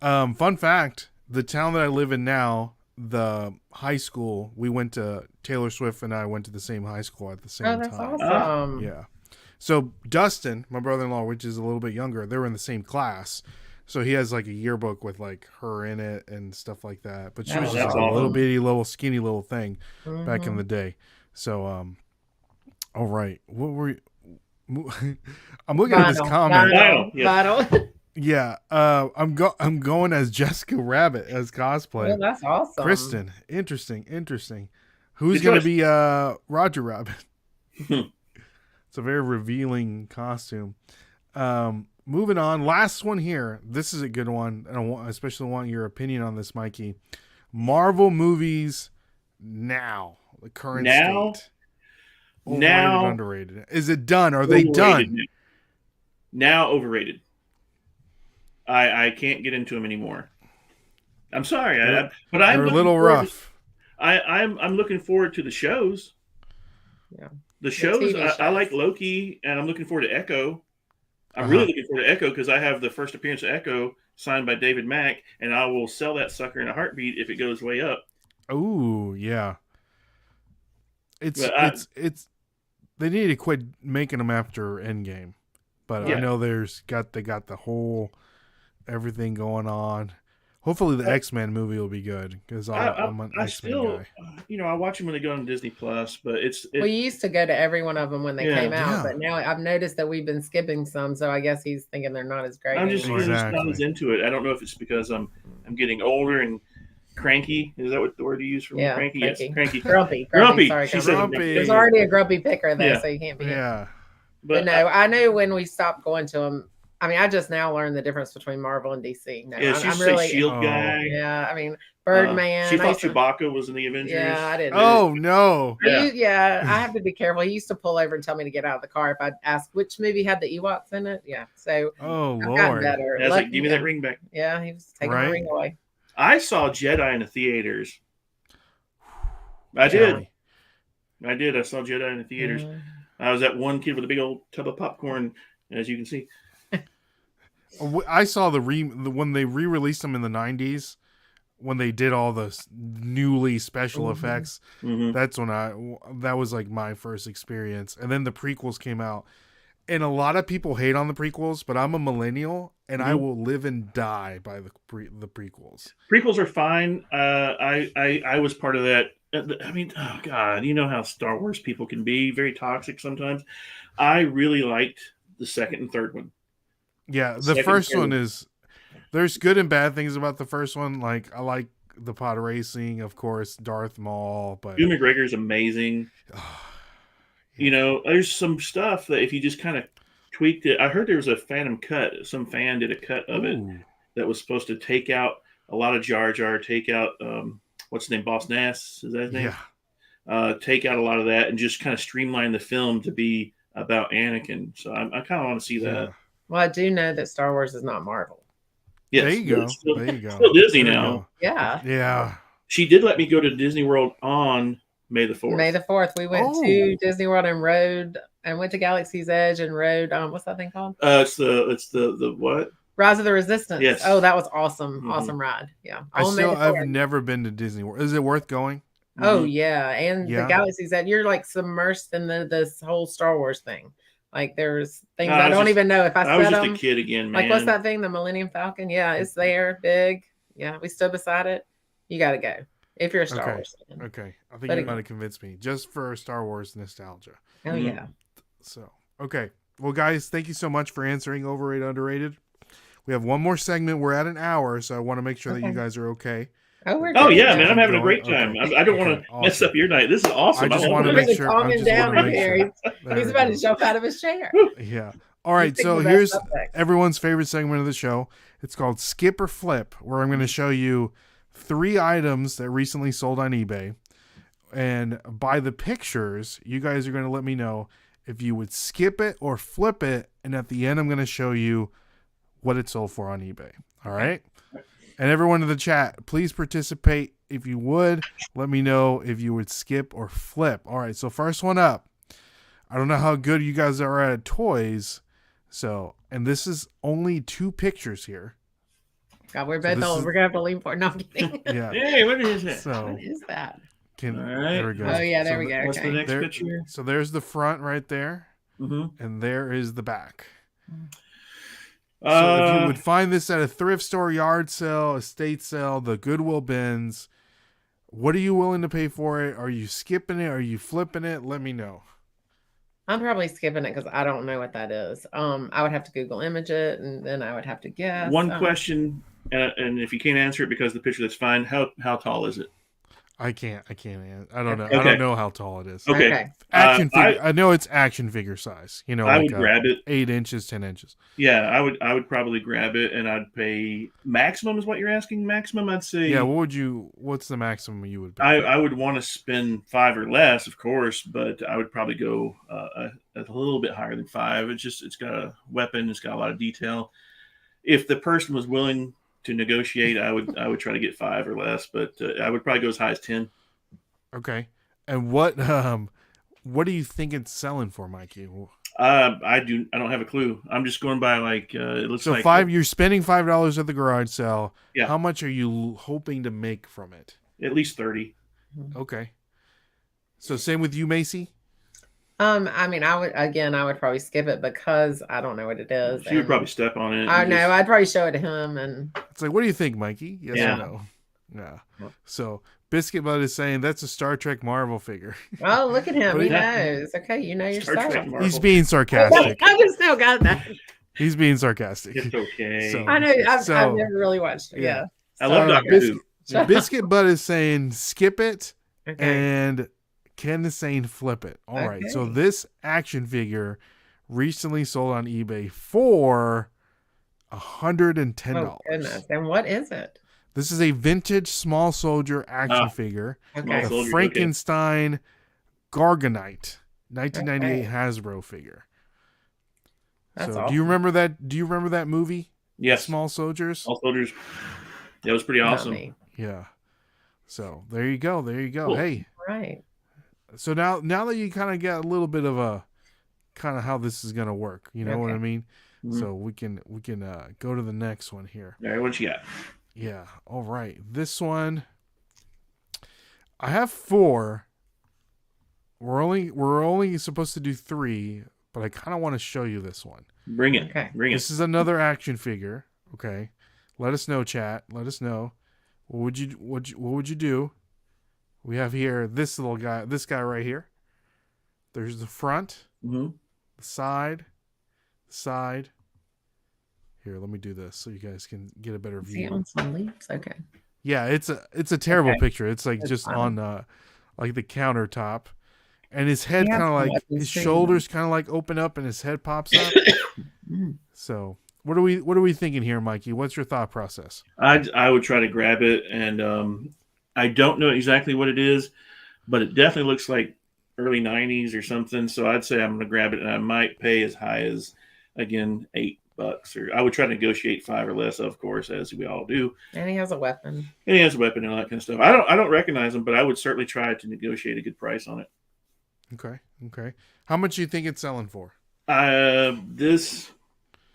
[SPEAKER 1] Fun fact: the town that I live in now, the high school we went to, Taylor Swift and I went to the same high school at the same time.
[SPEAKER 2] That's awesome.
[SPEAKER 1] Yeah. So Dustin, my brother-in-law, which is a little bit younger, they were in the same class. So he has like a yearbook with like her in it and stuff like that. But she was just like a little bitty, little skinny little thing back in the day. So, all right. What were you? I'm looking at this comment.
[SPEAKER 2] Vinyl.
[SPEAKER 1] Yeah. I'm going as Jessica Rabbit as cosplay.
[SPEAKER 2] Oh, that's awesome.
[SPEAKER 1] Kristen. Interesting. Who's going to be Roger Rabbit? It's a very revealing costume. Moving on, last one here. This is a good one, and I especially want your opinion on this, Mikey. Marvel movies now, the current state. Overrated, underrated. Is it done? Are they done?
[SPEAKER 3] Now overrated. I can't get into them anymore. I'm sorry, but I'm
[SPEAKER 1] a little rough.
[SPEAKER 3] I'm looking forward to the shows.
[SPEAKER 2] Yeah,
[SPEAKER 3] the shows. I like Loki, and I'm looking forward to Echo. I'm really looking forward to Echo because I have the first appearance of Echo signed by David Mack, and I will sell that sucker in a heartbeat if it goes way up.
[SPEAKER 1] Oh yeah. It's
[SPEAKER 3] But
[SPEAKER 1] it's they need to quit making them after Endgame, but I know they got the whole everything going on. Hopefully, the X-Men movie will be good because I'm an X-Men guy.
[SPEAKER 3] I watch them when they go on Disney Plus, but
[SPEAKER 2] we used to go to every one of them when they came out, but now I've noticed that we've been skipping some, so I guess he's thinking they're not as great.
[SPEAKER 3] I'm just not as into it. I don't know if it's because I'm getting older and cranky. Is that what the word you use for me? Cranky? Yes, cranky.
[SPEAKER 2] Grumpy.
[SPEAKER 3] Sorry,
[SPEAKER 2] grumpy. There's already a grumpy picker there, so you can't be.
[SPEAKER 1] Yeah.
[SPEAKER 2] But no, I knew when we stopped going to them. I mean, I just now learned the difference between Marvel and DC. No,
[SPEAKER 3] I'm really Shield guy.
[SPEAKER 2] Yeah, I mean, Birdman.
[SPEAKER 3] She thought Chewbacca was in the Avengers.
[SPEAKER 2] Yeah, I didn't.
[SPEAKER 1] Oh no.
[SPEAKER 2] Yeah, I have to be careful. He used to pull over and tell me to get out of the car if I'd ask which movie had the Ewoks in it. Yeah, so
[SPEAKER 1] Lord,
[SPEAKER 2] gotten better.
[SPEAKER 3] I was like, give me that ring back.
[SPEAKER 2] Yeah, he was taking the ring away.
[SPEAKER 3] I saw Jedi in the theaters. I did. I saw Jedi in the theaters. I was that one kid with a big old tub of popcorn, as you can see.
[SPEAKER 1] I saw when they re-released them in the 90s, when they did all the newly special effects. That's when that was like my first experience. And then the prequels came out. And a lot of people hate on the prequels, but I'm a millennial, and I will live and die by the prequels.
[SPEAKER 3] Prequels are fine. I was part of that. I mean, oh God, you know how Star Wars people can be, very toxic sometimes. I really liked the second and third one.
[SPEAKER 1] Yeah, the first one is. There's good and bad things about the first one. Like I like the pod racing, of course, Darth Maul, but
[SPEAKER 3] Hugh McGregor's amazing. You know, there's some stuff that if you just kind of tweaked it. I heard there was a phantom cut. Some fan did a cut of it that was supposed to take out a lot of Jar Jar, take out what's his name, Boss Nass, is that his name? Yeah. Take out a lot of that and just kind of streamline the film to be about Anakin. So I kind of want to see that.
[SPEAKER 2] Well, I do know that Star Wars is not Marvel.
[SPEAKER 3] Yes,
[SPEAKER 1] there you go.
[SPEAKER 3] Still Disney now.
[SPEAKER 2] Yeah.
[SPEAKER 1] Yeah.
[SPEAKER 3] She did let me go to Disney World on May the 4th.
[SPEAKER 2] May the 4th. We went to Disney World and rode and went to Galaxy's Edge and rode what's that thing called?
[SPEAKER 3] It's the what?
[SPEAKER 2] Rise of the Resistance.
[SPEAKER 3] Yes.
[SPEAKER 2] Oh, that was awesome. Awesome ride. Yeah.
[SPEAKER 1] I've never been to Disney World. Is it worth going?
[SPEAKER 2] Oh yeah. And the Galaxy's Edge, you're like submersed in this whole Star Wars thing. Like there's things I don't even know if I was
[SPEAKER 3] just a kid again, man.
[SPEAKER 2] Like what's that thing? The Millennium Falcon? Yeah, it's there, big. Yeah, we stood beside it. You got to go if you're a Star Wars fan.
[SPEAKER 1] Okay, I think you might have convinced me just for Star Wars nostalgia.
[SPEAKER 2] Oh yeah.
[SPEAKER 1] So okay, well guys, thank you so much for answering overrated, underrated. We have one more segment. We're at an hour, so I want to make sure that you guys are okay.
[SPEAKER 2] Oh
[SPEAKER 3] yeah, man! I'm having a great time. Okay. I don't want to mess up your night. This is awesome.
[SPEAKER 1] I just want to make sure.
[SPEAKER 2] Calm him down here. He's about to jump out of his chair.
[SPEAKER 1] Yeah. All right. So here's everyone's favorite segment of the show. It's called Skip or Flip, where I'm going to show you 3 items that recently sold on eBay, and by the pictures, you guys are going to let me know if you would skip it or flip it, and at the end, I'm going to show you what it sold for on eBay. All right. And everyone in the chat, please participate. If you would, let me know if you would skip or flip. All right, so first one up. I don't know how good you guys are at toys. So, and this is only 2 pictures here.
[SPEAKER 2] God, we're both old. We're going to have to lean for it. No, I'm kidding.
[SPEAKER 1] Yeah.
[SPEAKER 3] Hey, what is that?
[SPEAKER 1] So,
[SPEAKER 2] what is that?
[SPEAKER 3] All right.
[SPEAKER 1] There we go.
[SPEAKER 2] Oh, yeah, there we go.
[SPEAKER 3] What's the next picture?
[SPEAKER 1] So there's the front right there. And there is the back. So if you would find this at a thrift store, yard sale, estate sale, the Goodwill bins, what are you willing to pay for it? Are you skipping it? Are you flipping it? Let me know.
[SPEAKER 2] I'm probably skipping it because I don't know what that is. I would have to Google image it, and then I would have to guess.
[SPEAKER 3] One question, and if you can't answer it because of the picture, that's fine. How tall is it?
[SPEAKER 1] I can't. I don't know. Okay. I don't know how tall it is.
[SPEAKER 3] Okay.
[SPEAKER 1] Action figure. I know it's action figure size. You know,
[SPEAKER 3] I would grab it.
[SPEAKER 1] 8 inches, 10 inches.
[SPEAKER 3] Yeah, I would probably grab it, and I'd pay maximum is what you're asking. Maximum, I'd say.
[SPEAKER 1] Yeah. What's the maximum you would pay?
[SPEAKER 3] I would want to spend 5 or less, of course, but I would probably go a little bit higher than 5. It's got a weapon. It's got a lot of detail. If the person was willing to negotiate, I would try to get 5 or less, but I would probably go as high as 10.
[SPEAKER 1] Okay. And what do you think it's selling for, Mikey?
[SPEAKER 3] I don't have a clue. I'm just going by like it looks
[SPEAKER 1] so
[SPEAKER 3] like
[SPEAKER 1] you're spending $5 at the garage sale.
[SPEAKER 3] Yeah.
[SPEAKER 1] How much are you hoping to make from it?
[SPEAKER 3] at least 30.
[SPEAKER 1] Okay. So same with you, Macy?
[SPEAKER 2] I mean, I would probably skip it because I don't know what it is.
[SPEAKER 3] She would probably step on it.
[SPEAKER 2] I know. I'd probably show it to him, and
[SPEAKER 1] it's like, what do you think, Mikey? Yes
[SPEAKER 3] Yeah.
[SPEAKER 1] or no? Yeah. So Biscuit Bud is saying that's a Star Trek Marvel figure.
[SPEAKER 2] oh, look at him.
[SPEAKER 1] What
[SPEAKER 2] He
[SPEAKER 1] do you-
[SPEAKER 2] knows. Okay, you know your
[SPEAKER 3] Star
[SPEAKER 2] stuff.
[SPEAKER 3] Trek Marvel.
[SPEAKER 1] He's being sarcastic.
[SPEAKER 2] I just still got that.
[SPEAKER 1] He's being sarcastic.
[SPEAKER 3] It's okay.
[SPEAKER 1] So-
[SPEAKER 2] I know. I've
[SPEAKER 1] So-
[SPEAKER 2] never really watched it.
[SPEAKER 1] yeah.
[SPEAKER 2] Yeah.
[SPEAKER 3] I love
[SPEAKER 1] So,
[SPEAKER 3] Doctor Who.
[SPEAKER 1] Biscuit Bud is saying skip it,
[SPEAKER 2] Okay.
[SPEAKER 1] and Ken is saying flip it. All right. So
[SPEAKER 2] Okay.
[SPEAKER 1] this action figure recently sold on eBay for $110.
[SPEAKER 2] Oh goodness. And what is it?
[SPEAKER 1] This is a vintage small soldier action figure.
[SPEAKER 2] Okay.
[SPEAKER 1] The
[SPEAKER 3] Soldier,
[SPEAKER 1] Frankenstein Garganite 1998 Hasbro figure.
[SPEAKER 2] That's
[SPEAKER 1] so
[SPEAKER 2] awesome.
[SPEAKER 1] do you remember that movie?
[SPEAKER 3] Yes.
[SPEAKER 1] Small Soldiers?
[SPEAKER 3] Small Soldiers. That was pretty
[SPEAKER 2] Not
[SPEAKER 3] awesome.
[SPEAKER 2] me.
[SPEAKER 1] Yeah. So there you go.
[SPEAKER 3] Cool.
[SPEAKER 1] Hey.
[SPEAKER 2] Right.
[SPEAKER 1] So now that you kind of get a little bit of a kind of how this is going to work, you know what I mean?
[SPEAKER 3] Mhm.
[SPEAKER 1] So we can go to the next one here.
[SPEAKER 3] All right, what you got?
[SPEAKER 1] Yeah. All right. This one, I have 4. We're only supposed to do 3, but I kind of want to show you this one.
[SPEAKER 3] Bring it.
[SPEAKER 2] Okay.
[SPEAKER 3] Bring it.
[SPEAKER 1] This is another action figure. Okay. Let us know, chat. Let us know. What would you do? We have here this little guy, this guy right here. There's the front,
[SPEAKER 3] Mm-hmm.
[SPEAKER 1] the side. Here, let me do this so you guys can get a better
[SPEAKER 2] Is he
[SPEAKER 1] view.
[SPEAKER 2] on some leaves? Okay.
[SPEAKER 1] Yeah, it's a terrible
[SPEAKER 2] Okay.
[SPEAKER 1] picture. It's like
[SPEAKER 2] That's
[SPEAKER 1] just
[SPEAKER 2] fine.
[SPEAKER 1] on like the countertop, and his head
[SPEAKER 2] He has
[SPEAKER 1] kind of
[SPEAKER 2] some
[SPEAKER 1] like
[SPEAKER 2] weapons
[SPEAKER 1] his
[SPEAKER 2] too.
[SPEAKER 1] shoulders kind of like open up, and his head pops up.
[SPEAKER 2] Mm.
[SPEAKER 1] So what are we thinking here, Mikey? What's your thought process?
[SPEAKER 3] I would try to grab it, and I don't know exactly what it is, but it definitely looks like early 90s or something. So I'd say I'm going to grab it, and I might pay as high as, again, $8. Or I would try to negotiate 5 or less, of course, as we all do.
[SPEAKER 2] And he has a weapon.
[SPEAKER 3] And he has a weapon and all that kind of stuff. I don't recognize him, but I would certainly try to negotiate a good price on it.
[SPEAKER 1] Okay. How much do you think it's selling for?
[SPEAKER 3] This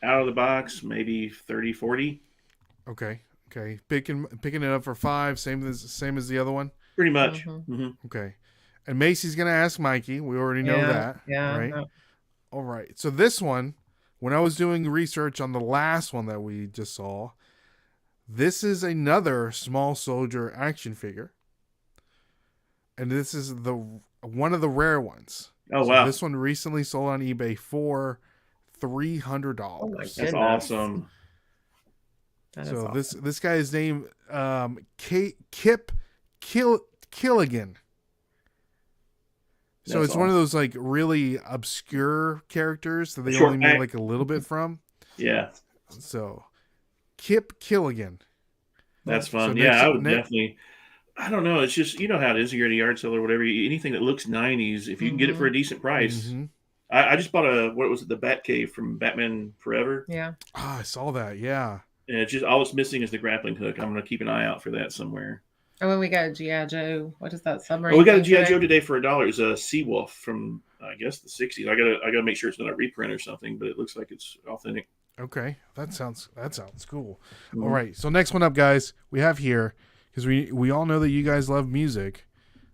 [SPEAKER 3] out of the box, maybe 30, 40.
[SPEAKER 1] Okay. Picking it up for 5, same as the other one.
[SPEAKER 3] Pretty much.
[SPEAKER 2] Mhm.
[SPEAKER 3] Mm-hmm.
[SPEAKER 1] Okay. And Macy's gonna ask Mikey. We already know that.
[SPEAKER 2] Yeah.
[SPEAKER 1] Right.
[SPEAKER 2] no.
[SPEAKER 1] All right. So this one, when I was doing research on the last one that we just saw, this is another small soldier action figure, and this is one of the rare ones.
[SPEAKER 3] Oh,
[SPEAKER 1] So
[SPEAKER 3] wow.
[SPEAKER 1] This one recently sold on eBay for $300.
[SPEAKER 2] Oh, my
[SPEAKER 3] That's
[SPEAKER 2] goodness.
[SPEAKER 3] awesome.
[SPEAKER 2] That is
[SPEAKER 1] So
[SPEAKER 2] awesome.
[SPEAKER 1] this guy is named Kip Killigan. So
[SPEAKER 3] That's
[SPEAKER 1] it's one of those like really obscure characters that they
[SPEAKER 3] Short
[SPEAKER 1] only made
[SPEAKER 3] back.
[SPEAKER 1] like a little bit from.
[SPEAKER 3] Yeah,
[SPEAKER 1] So Kip Killigan.
[SPEAKER 3] that's fun.
[SPEAKER 1] So
[SPEAKER 3] Yeah,
[SPEAKER 1] next-
[SPEAKER 3] I would
[SPEAKER 1] next-
[SPEAKER 3] definitely. I don't know. It's just, you know how it is. You're at a yard sale or whatever. Anything that looks 90s, if you can get it for a decent price.
[SPEAKER 1] Mhm.
[SPEAKER 3] I just bought the Batcave from Batman Forever.
[SPEAKER 2] Yeah.
[SPEAKER 1] I saw that. Yeah.
[SPEAKER 3] And it's just all it's missing is the grappling hook. I'm going to keep an eye out for that somewhere.
[SPEAKER 2] And when we got a G.I. Joe, what is that submarine?
[SPEAKER 3] Oh, we got a
[SPEAKER 2] thing
[SPEAKER 3] G.I.
[SPEAKER 2] today?
[SPEAKER 3] Joe today for $1. It's a Seawolf from, I guess, the 60s. I gotta make sure it's not a reprint or something, but it looks like it's authentic.
[SPEAKER 1] Okay. That sounds cool.
[SPEAKER 3] Mhm.
[SPEAKER 1] All right. So next one up, guys, we have here, because we all know that you guys love music.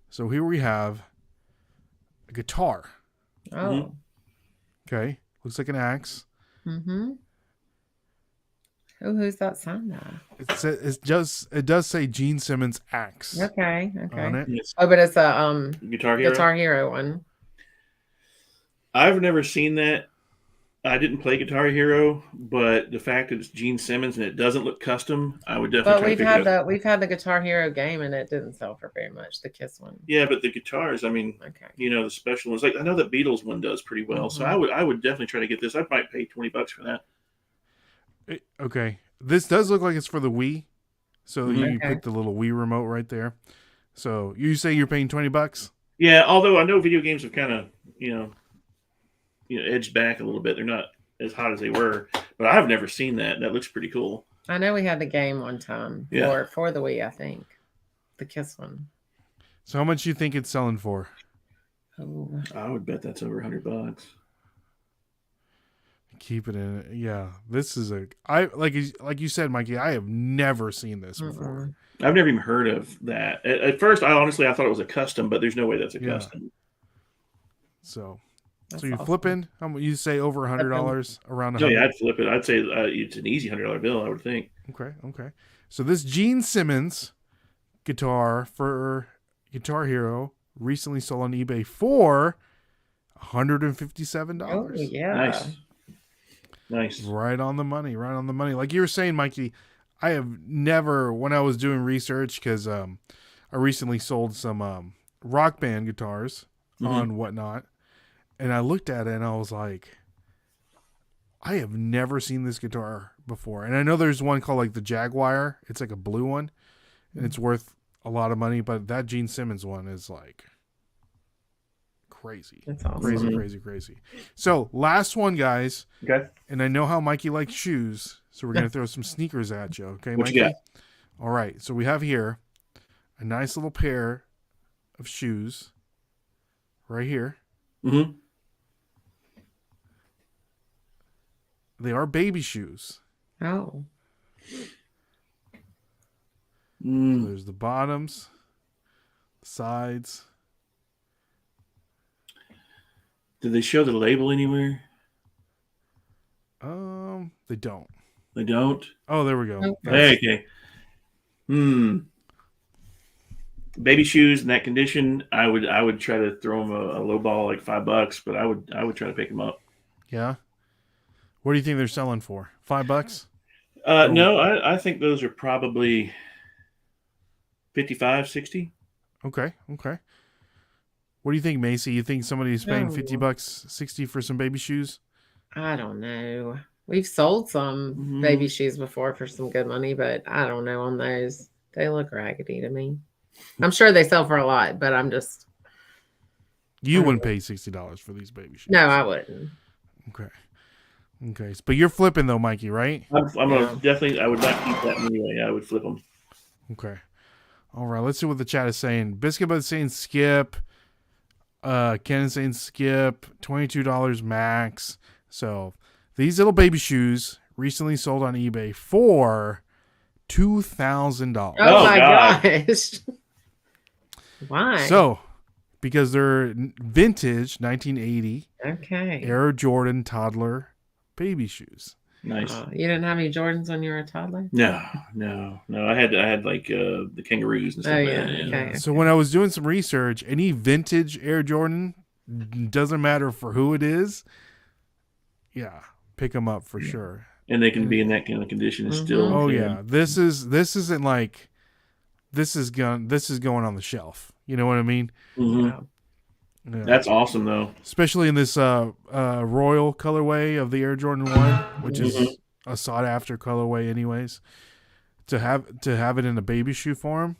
[SPEAKER 1] So here we have a guitar.
[SPEAKER 2] Oh.
[SPEAKER 1] Okay. Looks like an axe.
[SPEAKER 2] Mm-hmm. Who's that sign now?
[SPEAKER 1] It does say Gene Simmons axe
[SPEAKER 2] Okay.
[SPEAKER 1] on it.
[SPEAKER 3] It's
[SPEAKER 2] Oh, but it's a
[SPEAKER 3] Guitar Hero.
[SPEAKER 2] Guitar Hero one.
[SPEAKER 3] I've never seen that. I didn't play Guitar Hero, but the fact that it's Gene Simmons and it doesn't look custom, I would definitely
[SPEAKER 2] But
[SPEAKER 3] try to pick it up.
[SPEAKER 2] we've had the Guitar Hero game and it didn't sell for very much. The Kiss one.
[SPEAKER 3] Yeah, but the guitars, I mean,
[SPEAKER 2] Okay.
[SPEAKER 3] the special ones. Like I know the Beatles one does pretty well, so
[SPEAKER 2] Mhm.
[SPEAKER 3] I would definitely try to get this. I might pay $20 for that.
[SPEAKER 1] Okay. This does look like it's for the Wii. So you
[SPEAKER 2] Okay.
[SPEAKER 1] put the little Wii remote right there. So you say you're paying $20?
[SPEAKER 3] Yeah, although I know video games have kind of edged back a little bit. They're not as hot as they were, but I've never seen that. That looks pretty cool.
[SPEAKER 2] I know we had the game one time
[SPEAKER 3] Yeah.
[SPEAKER 2] for the Wii, I think. The Kiss one.
[SPEAKER 1] So how much do you think it's selling for?
[SPEAKER 2] Oh.
[SPEAKER 3] I would bet that's over $100.
[SPEAKER 1] Keep it in. Yeah, this is like you said, Mikey. I have never seen this before.
[SPEAKER 3] I've never even heard of that. At first, I thought it was a custom, but there's no way that's a custom.
[SPEAKER 1] So
[SPEAKER 2] That's
[SPEAKER 1] you're
[SPEAKER 2] awesome.
[SPEAKER 1] flipping. You say over $100, around $100.
[SPEAKER 3] Oh yeah, I'd flip it. I'd say it's an easy $100 bill. I would think.
[SPEAKER 1] Okay. So this Gene Simmons guitar for Guitar Hero recently sold on eBay for $157.
[SPEAKER 2] Oh yeah,
[SPEAKER 3] Nice.
[SPEAKER 1] Right on the money. Right on the money. Like you were saying, Mikey, I have never, when I was doing research, because I recently sold some Rock Band guitars on Whatnot, and I looked at it and I was like, I have never seen this guitar before. And I know there's one called like the Jaguar. It's like a blue one, and it's worth a lot of money, but that Gene Simmons one is like crazy.
[SPEAKER 2] That's awesome.
[SPEAKER 1] Crazy. So last one, guys.
[SPEAKER 3] Okay.
[SPEAKER 1] And I know how Mikey likes shoes, so we're gonna throw some sneakers at you. Okay,
[SPEAKER 3] what
[SPEAKER 1] Mikey?
[SPEAKER 3] you got?
[SPEAKER 1] All right. So we have here a nice little pair of shoes right here.
[SPEAKER 3] Mm-hmm.
[SPEAKER 1] They are baby shoes.
[SPEAKER 2] Oh.
[SPEAKER 1] So there's the bottoms, the sides.
[SPEAKER 3] Did they show the label anywhere?
[SPEAKER 1] They don't.
[SPEAKER 3] They don't.
[SPEAKER 1] Oh, there we go.
[SPEAKER 3] Okay. Baby shoes in that condition, I would try to throw them a low ball like $5, but I would try to pick them up.
[SPEAKER 1] Yeah. What do you think they're selling for? $5?
[SPEAKER 3] No, I think those are probably 55, 60.
[SPEAKER 1] Okay. What do you think, Macy? You think somebody's paying $50, 60 for some baby shoes?
[SPEAKER 2] I don't know. We've sold some baby shoes before for some good money, but I don't know on those. They look raggedy to me. I'm sure they sell for a lot, but I'm just.
[SPEAKER 1] You wouldn't pay $60 for these baby shoes.
[SPEAKER 2] No, I wouldn't.
[SPEAKER 1] Okay. But you're flipping though, Mikey, right?
[SPEAKER 3] I'm gonna definitely. I would not keep that anyway. I would flip them.
[SPEAKER 1] Okay. All right. Let's see what the chat is saying. Biscuit Bud saying skip. Ken is saying skip. $22 max. So these little baby shoes recently sold on eBay for $2,000.
[SPEAKER 2] Oh my gosh. Why?
[SPEAKER 1] So, because they're vintage 1980 Air Jordan toddler baby shoes.
[SPEAKER 3] Nice.
[SPEAKER 2] You didn't have any Jordans when you were a toddler?
[SPEAKER 3] No. I had like the kangaroos and stuff.
[SPEAKER 2] Oh yeah. Okay.
[SPEAKER 1] So when I was doing some research, any vintage Air Jordan, doesn't matter for who it is, pick them up for sure.
[SPEAKER 3] And they can be in that kind of condition and still.
[SPEAKER 1] Oh yeah, this isn't like this is going on the shelf. You know what I mean?
[SPEAKER 3] Mm-hmm. Yeah. That's awesome though.
[SPEAKER 1] Especially in this royal colorway of the Air Jordan 1, which is a sought after colorway anyways. To have it in a baby shoe form.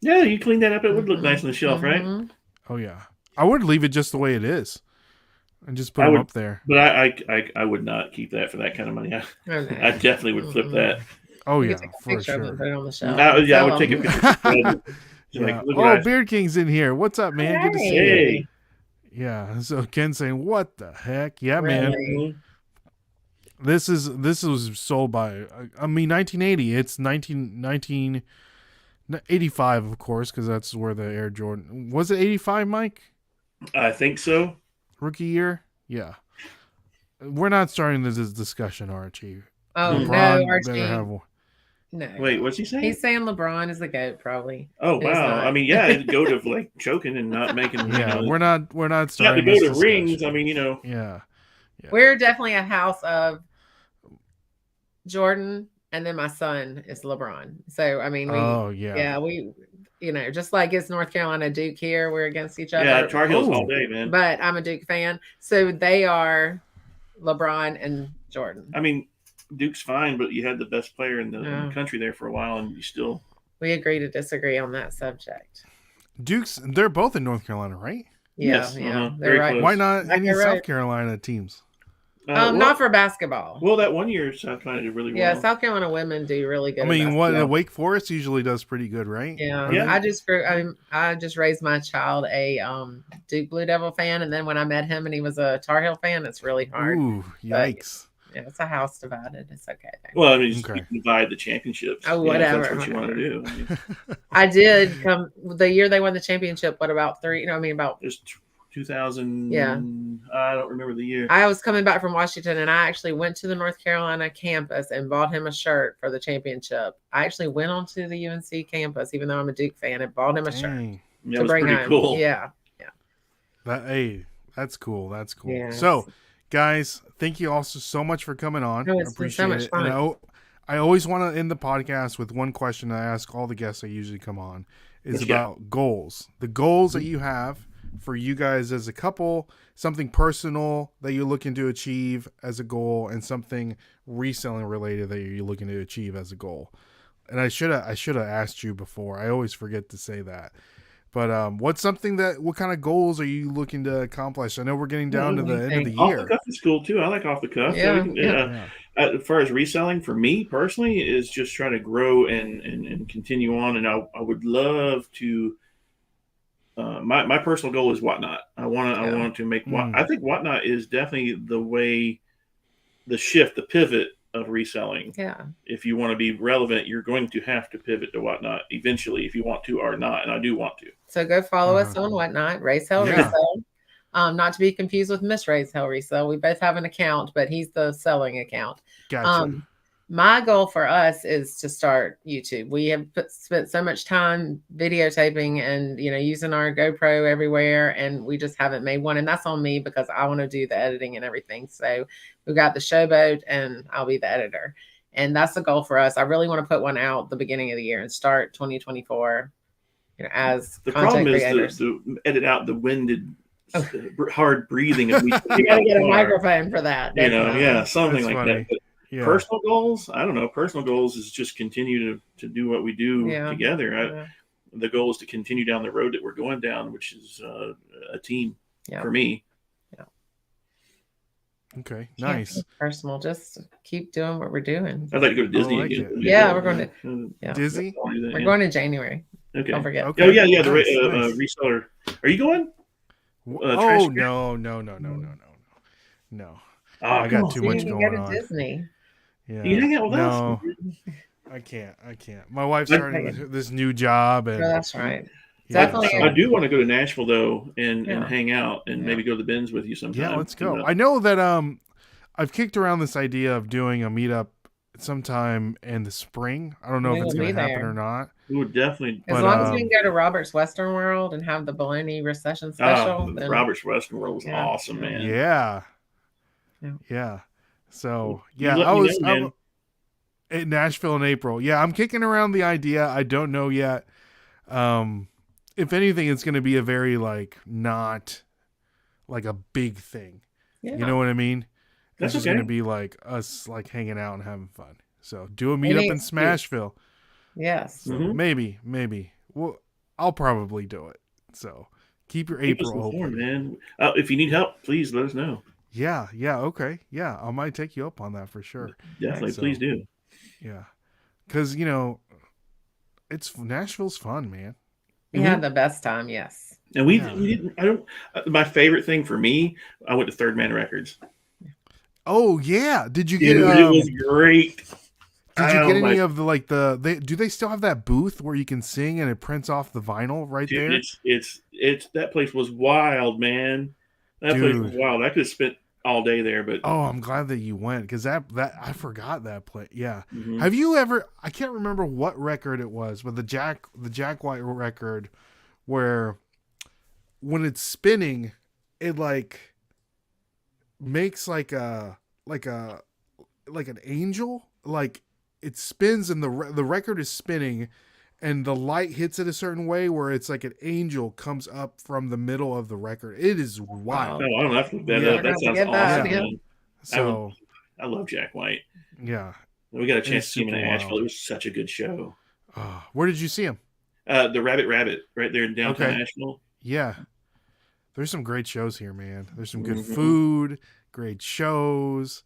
[SPEAKER 3] Yeah, you clean that up, it would look nice on the shelf, right?
[SPEAKER 1] Oh yeah. I would leave it just the way it is. And just put them up there.
[SPEAKER 3] But I would not keep that for that kind of money. I definitely would flip that.
[SPEAKER 1] Oh yeah, for sure.
[SPEAKER 2] Put it on the shelf.
[SPEAKER 3] I would take a picture.
[SPEAKER 1] Like, Beard King's in here. What's up, man?
[SPEAKER 2] Hey.
[SPEAKER 1] Good to see you. Yeah. So Ken's saying, "What the heck?" Yeah,
[SPEAKER 2] Really?
[SPEAKER 1] man. This was sold by 1980. It's 1985, of course, because that's where the Air Jordan was. It 85, Mike?
[SPEAKER 3] I think so.
[SPEAKER 1] Rookie year? Yeah. We're not starting this discussion, Archie.
[SPEAKER 2] Oh,
[SPEAKER 1] LeBron
[SPEAKER 2] no, Archie.
[SPEAKER 1] better have one.
[SPEAKER 2] No.
[SPEAKER 3] Wait, what's he saying?
[SPEAKER 2] He's saying LeBron is the GOAT, probably.
[SPEAKER 3] Oh, wow. I mean, yeah, it'd go to like choking and not making.
[SPEAKER 1] Yeah, we're not starting.
[SPEAKER 3] Not to go to
[SPEAKER 1] discussion.
[SPEAKER 3] rings. I mean,
[SPEAKER 1] Yeah.
[SPEAKER 2] We're definitely a house of Jordan, and then my son is LeBron. So I mean, we just like it's North Carolina Duke here, we're against each other.
[SPEAKER 3] Yeah, Tar Heels all day, man.
[SPEAKER 2] But I'm a Duke fan, so they are LeBron and Jordan.
[SPEAKER 3] I mean, Duke's fine, but you had the best player in the country there for a while, and you still.
[SPEAKER 2] We agree to disagree on that subject.
[SPEAKER 1] They're both in North Carolina, right?
[SPEAKER 2] Yeah,
[SPEAKER 3] yes,
[SPEAKER 2] yeah.
[SPEAKER 3] They're right.
[SPEAKER 1] Close. Why not any South Carolina teams?
[SPEAKER 2] Not for basketball.
[SPEAKER 3] Well, that one year South Carolina did really well.
[SPEAKER 2] Yeah, South Carolina women do really good.
[SPEAKER 1] I mean, what Wake Forest usually does pretty good, right?
[SPEAKER 2] Yeah,
[SPEAKER 3] Yeah.
[SPEAKER 2] I just raised my child a Duke Blue Devil fan, and then when I met him and he was a Tar Heel fan, it's really hard.
[SPEAKER 1] Ooh, yikes!
[SPEAKER 2] But, yeah, it's a house divided. It's okay.
[SPEAKER 3] Well, I mean, you can divide the championships.
[SPEAKER 2] Oh, whatever.
[SPEAKER 3] That's what you want to do.
[SPEAKER 2] I mean, I did come the year they won the championship. What about three? About
[SPEAKER 3] there's 2000.
[SPEAKER 2] Yeah,
[SPEAKER 3] I don't remember the year.
[SPEAKER 2] I was coming back from Washington, and I actually went to the North Carolina campus and bought him a shirt for the championship. I actually went onto the UNC campus, even though I'm a Duke fan, and bought him a shirt
[SPEAKER 3] to bring home. Cool.
[SPEAKER 2] Yeah.
[SPEAKER 1] That's cool. That's cool.
[SPEAKER 2] Yes.
[SPEAKER 1] So, guys, thank you also so much for coming on.
[SPEAKER 2] I appreciate so much fun.
[SPEAKER 1] And I always want to end the podcast with one question I ask all the guests that usually come on is about goals. The goals that you have for you guys as a couple, something personal that you're looking to achieve as a goal, and something reselling related that you're looking to achieve as a goal. And I should have asked you before. I always forget to say that. But what kind of goals are you looking to accomplish? I know we're getting down to the end of the year.
[SPEAKER 3] Off the cuff is cool too. I like off the cuff.
[SPEAKER 2] Yeah.
[SPEAKER 3] As far as reselling, for me personally, is just trying to grow and continue on. And I would love to. My personal goal is Whatnot. I want to make. I think Whatnot is definitely the shift, the pivot of reselling.
[SPEAKER 2] Yeah.
[SPEAKER 3] If you want to be relevant, you're going to have to pivot to Whatnot eventually, if you want to or not. And I do want to.
[SPEAKER 2] So go follow us on Whatnot, Resell. Not to be confused with Miss Resell. We both have an account, but he's the selling account.
[SPEAKER 1] Gotcha.
[SPEAKER 2] My goal for us is to start YouTube. We have spent so much time videotaping and, using our GoPro everywhere, and we just haven't made one. And that's on me because I want to do the editing and everything. So we've got the Showboat and I'll be the editor. And that's the goal for us. I really want to put one out the beginning of the year and start 2024, as
[SPEAKER 3] the
[SPEAKER 2] content
[SPEAKER 3] problem
[SPEAKER 2] creators.
[SPEAKER 3] is to edit out the winded, hard breathing of me.
[SPEAKER 2] You got to get a microphone for that.
[SPEAKER 3] Something
[SPEAKER 1] That's
[SPEAKER 3] like
[SPEAKER 1] funny.
[SPEAKER 3] that. But personal goals, I don't know. Personal goals is just continue to do what we do together. The goal is to continue down the road that we're going down, which is a team for me.
[SPEAKER 2] Yeah.
[SPEAKER 1] Okay, nice.
[SPEAKER 2] Personal, just keep doing what we're doing.
[SPEAKER 3] I'd like to go to Disney again.
[SPEAKER 2] We're going to
[SPEAKER 1] Disney.
[SPEAKER 2] We're going in January.
[SPEAKER 3] Okay.
[SPEAKER 2] Don't forget.
[SPEAKER 3] Okay. Oh yeah. The reseller. Are you going?
[SPEAKER 1] No. I got too much going on.
[SPEAKER 2] Disney.
[SPEAKER 1] Yeah.
[SPEAKER 3] You hang out with
[SPEAKER 1] us? I can't. My wife's starting this new job, and
[SPEAKER 2] that's right.
[SPEAKER 3] Definitely. I do want to go to Nashville though, and hang out, and maybe go to the bins with you sometime.
[SPEAKER 1] Yeah, let's go. I know that I've kicked around this idea of doing a meetup sometime in the spring. I don't know if it's going to happen or not.
[SPEAKER 3] We would definitely.
[SPEAKER 2] As long as we can go to Robert's Western World and have the bologna recession special.
[SPEAKER 3] Robert's Western World was awesome, man.
[SPEAKER 1] Yeah. So I was at Nashville in April. Yeah, I'm kicking around the idea. I don't know yet. If anything, it's going to be a very not like a big thing. Yeah. You know what I mean? It's just going to be like us hanging out and having fun. So do a meetup in Smashville.
[SPEAKER 2] Yes.
[SPEAKER 1] So maybe. Well, I'll probably do it. So keep your April open,
[SPEAKER 3] man. If you need help, please let us know.
[SPEAKER 1] Yeah. Okay. Yeah, I might take you up on that for sure.
[SPEAKER 3] Definitely, please do.
[SPEAKER 1] Yeah, because Nashville's fun, man.
[SPEAKER 2] We had the best time, yes.
[SPEAKER 3] And we didn't. I don't. My favorite thing for me, I went to Third Man Records.
[SPEAKER 1] Oh yeah, did you get?
[SPEAKER 3] It was great.
[SPEAKER 1] Did you get any of do they still have that booth where you can sing and it prints off the vinyl there?
[SPEAKER 3] It's that place was wild, man. That place was wild. I could have spent all day there, but
[SPEAKER 1] I'm glad that you went because that I forgot that place. Yeah, have you ever? I can't remember what record it was, but the Jack White record, where when it's spinning, it makes like an angel, it spins and the record is spinning. And the light hits it a certain way where it's like an angel comes up from the middle of the record. It is wild.
[SPEAKER 3] Oh, I don't have to. That sounds awesome.
[SPEAKER 1] So
[SPEAKER 3] I love Jack White.
[SPEAKER 1] Yeah,
[SPEAKER 3] we got a chance to see him in Nashville. It was such a good show.
[SPEAKER 1] Where did you see him?
[SPEAKER 3] The Rabbit right there in downtown Nashville.
[SPEAKER 1] Yeah, there's some great shows here, man. There's some good food, great shows.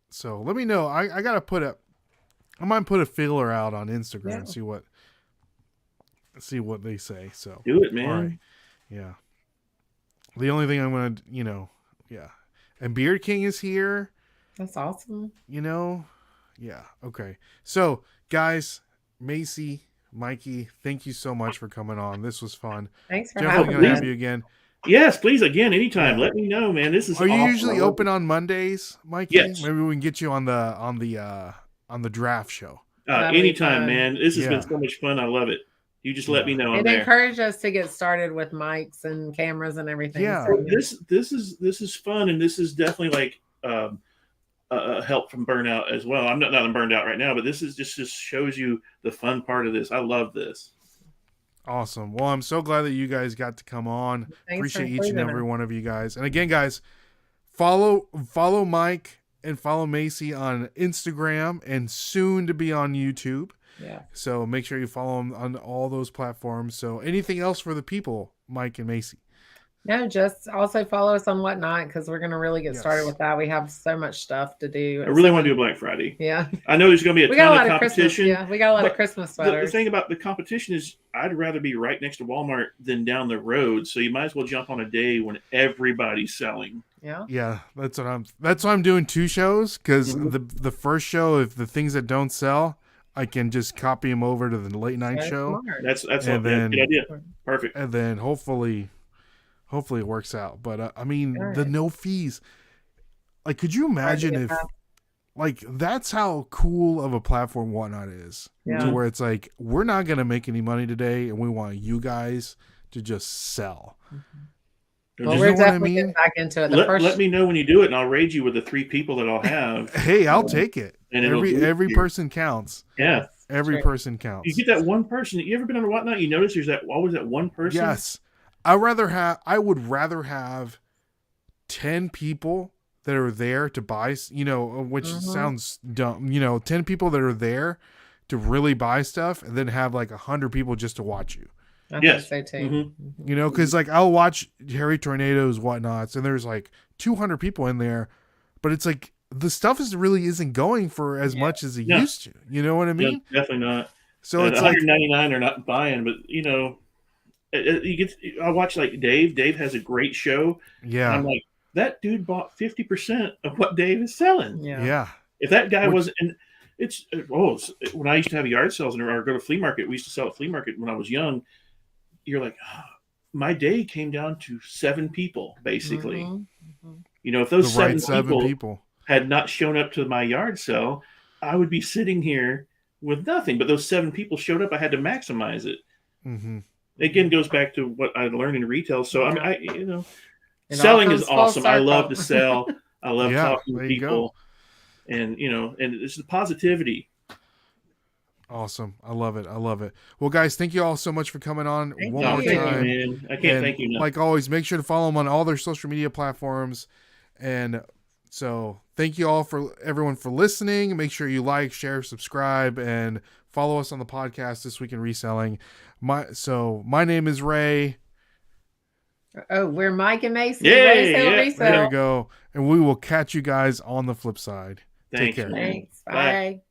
[SPEAKER 1] So let me know. I gotta I might put a feeler out on Instagram and see what they say. So
[SPEAKER 3] do it, man.
[SPEAKER 1] All right. Yeah. The only thing I'm gonna, and Beard King is here.
[SPEAKER 2] That's awesome.
[SPEAKER 1] Yeah. Okay. So guys, Macy, Mikey, thank you so much for coming on. This was fun.
[SPEAKER 2] Thanks for
[SPEAKER 1] Definitely
[SPEAKER 2] having me.
[SPEAKER 1] gonna have you again.
[SPEAKER 3] Yes, please, again, anytime. Let me know, man. This is.
[SPEAKER 1] Are you usually open on Mondays, Mikey?
[SPEAKER 3] Yes.
[SPEAKER 1] Maybe we can get you on the draft show.
[SPEAKER 3] Anytime, man. This has been so much fun. I love it. You just let me know.
[SPEAKER 2] It encouraged us to get started with mics and cameras and everything.
[SPEAKER 1] Yeah.
[SPEAKER 3] So, this is fun, and this is definitely like help from burnout as well. I'm not burned out right now, but this is just shows you the fun part of this. I love this.
[SPEAKER 1] Awesome. Well, I'm so glad that you guys got to come on. Appreciate each and every one of you guys. And again, guys, follow Mike and follow Macy on Instagram and soon to be on YouTube.
[SPEAKER 2] Yeah.
[SPEAKER 1] So make sure you follow them on all those platforms. So anything else for the people, Mike and Macy?
[SPEAKER 2] No, just also follow us on Whatnot because we're going to really get started with that. We have so much stuff to do.
[SPEAKER 3] I really want to do a Black Friday.
[SPEAKER 2] Yeah.
[SPEAKER 3] I know there's going to be a ton of competition.
[SPEAKER 2] We got a lot of Christmas sweaters.
[SPEAKER 3] The thing about the competition is I'd rather be right next to Walmart than down the road. So you might as well jump on a day when everybody's selling.
[SPEAKER 2] Yeah.
[SPEAKER 1] Yeah, that's why I'm doing 2 shows because the first show, if the things that don't sell, I can just copy them over to the late night show.
[SPEAKER 3] That's a good idea. Perfect.
[SPEAKER 1] And then hopefully it works out. But I mean, the no fees. Like, could you imagine if, like, that's how cool of a platform Whatnot is, to where it's like, we're not gonna make any money today, and we want you guys to just sell.
[SPEAKER 2] Well, we're definitely getting back into it.
[SPEAKER 3] Let me know when you do it, and I'll raid you with the 3 people that I'll have.
[SPEAKER 1] Hey, I'll take it.
[SPEAKER 3] And
[SPEAKER 1] every person counts.
[SPEAKER 3] Yeah,
[SPEAKER 1] every person counts.
[SPEAKER 3] You get that one person. You ever been on a Whatnot? You notice there's always that one person.
[SPEAKER 1] Yes. I would rather have 10 people that are there to buy, which sounds dumb, 10 people that are there to really buy stuff, and then have like 100 people just to watch you.
[SPEAKER 2] I think so too.
[SPEAKER 1] Because like I'll watch Harry Tornado's Whatnots, and there's like 200 people in there, but it's like the stuff really isn't going for as much as it used to. You know what I mean?
[SPEAKER 3] Yeah, definitely not.
[SPEAKER 1] So it's
[SPEAKER 3] 199 are not buying, but I watch like Dave. Dave has a great show.
[SPEAKER 1] Yeah.
[SPEAKER 3] And I'm like, that dude bought 50% of what Dave is selling.
[SPEAKER 1] Yeah.
[SPEAKER 3] If that guy wasn't, and when I used to have yard sales or go to flea market, we used to sell at flea market when I was young. You're like, my day came down to 7 people, basically. If those 7 people had not shown up to my yard sale, I would be sitting here with nothing. But those 7 people showed up. I had to maximize it. Again, goes back to what I learned in retail. So selling is awesome. I love to sell. I love talking to people, and it's the positivity.
[SPEAKER 1] Awesome. I love it. Well, guys, thank you all so much for coming on one more time.
[SPEAKER 3] You, man. I can't thank you enough.
[SPEAKER 1] Like always, make sure to follow them on all their social media platforms. And so thank you all everyone for listening. Make sure you like, share, subscribe, and follow us on the podcast This Week in Reselling. My name is Ray.
[SPEAKER 2] Oh, we're Mike and Macy.
[SPEAKER 1] There you go. And we will catch you guys on the flip side.
[SPEAKER 3] Thanks,
[SPEAKER 1] Take care.
[SPEAKER 2] Thanks. Bye.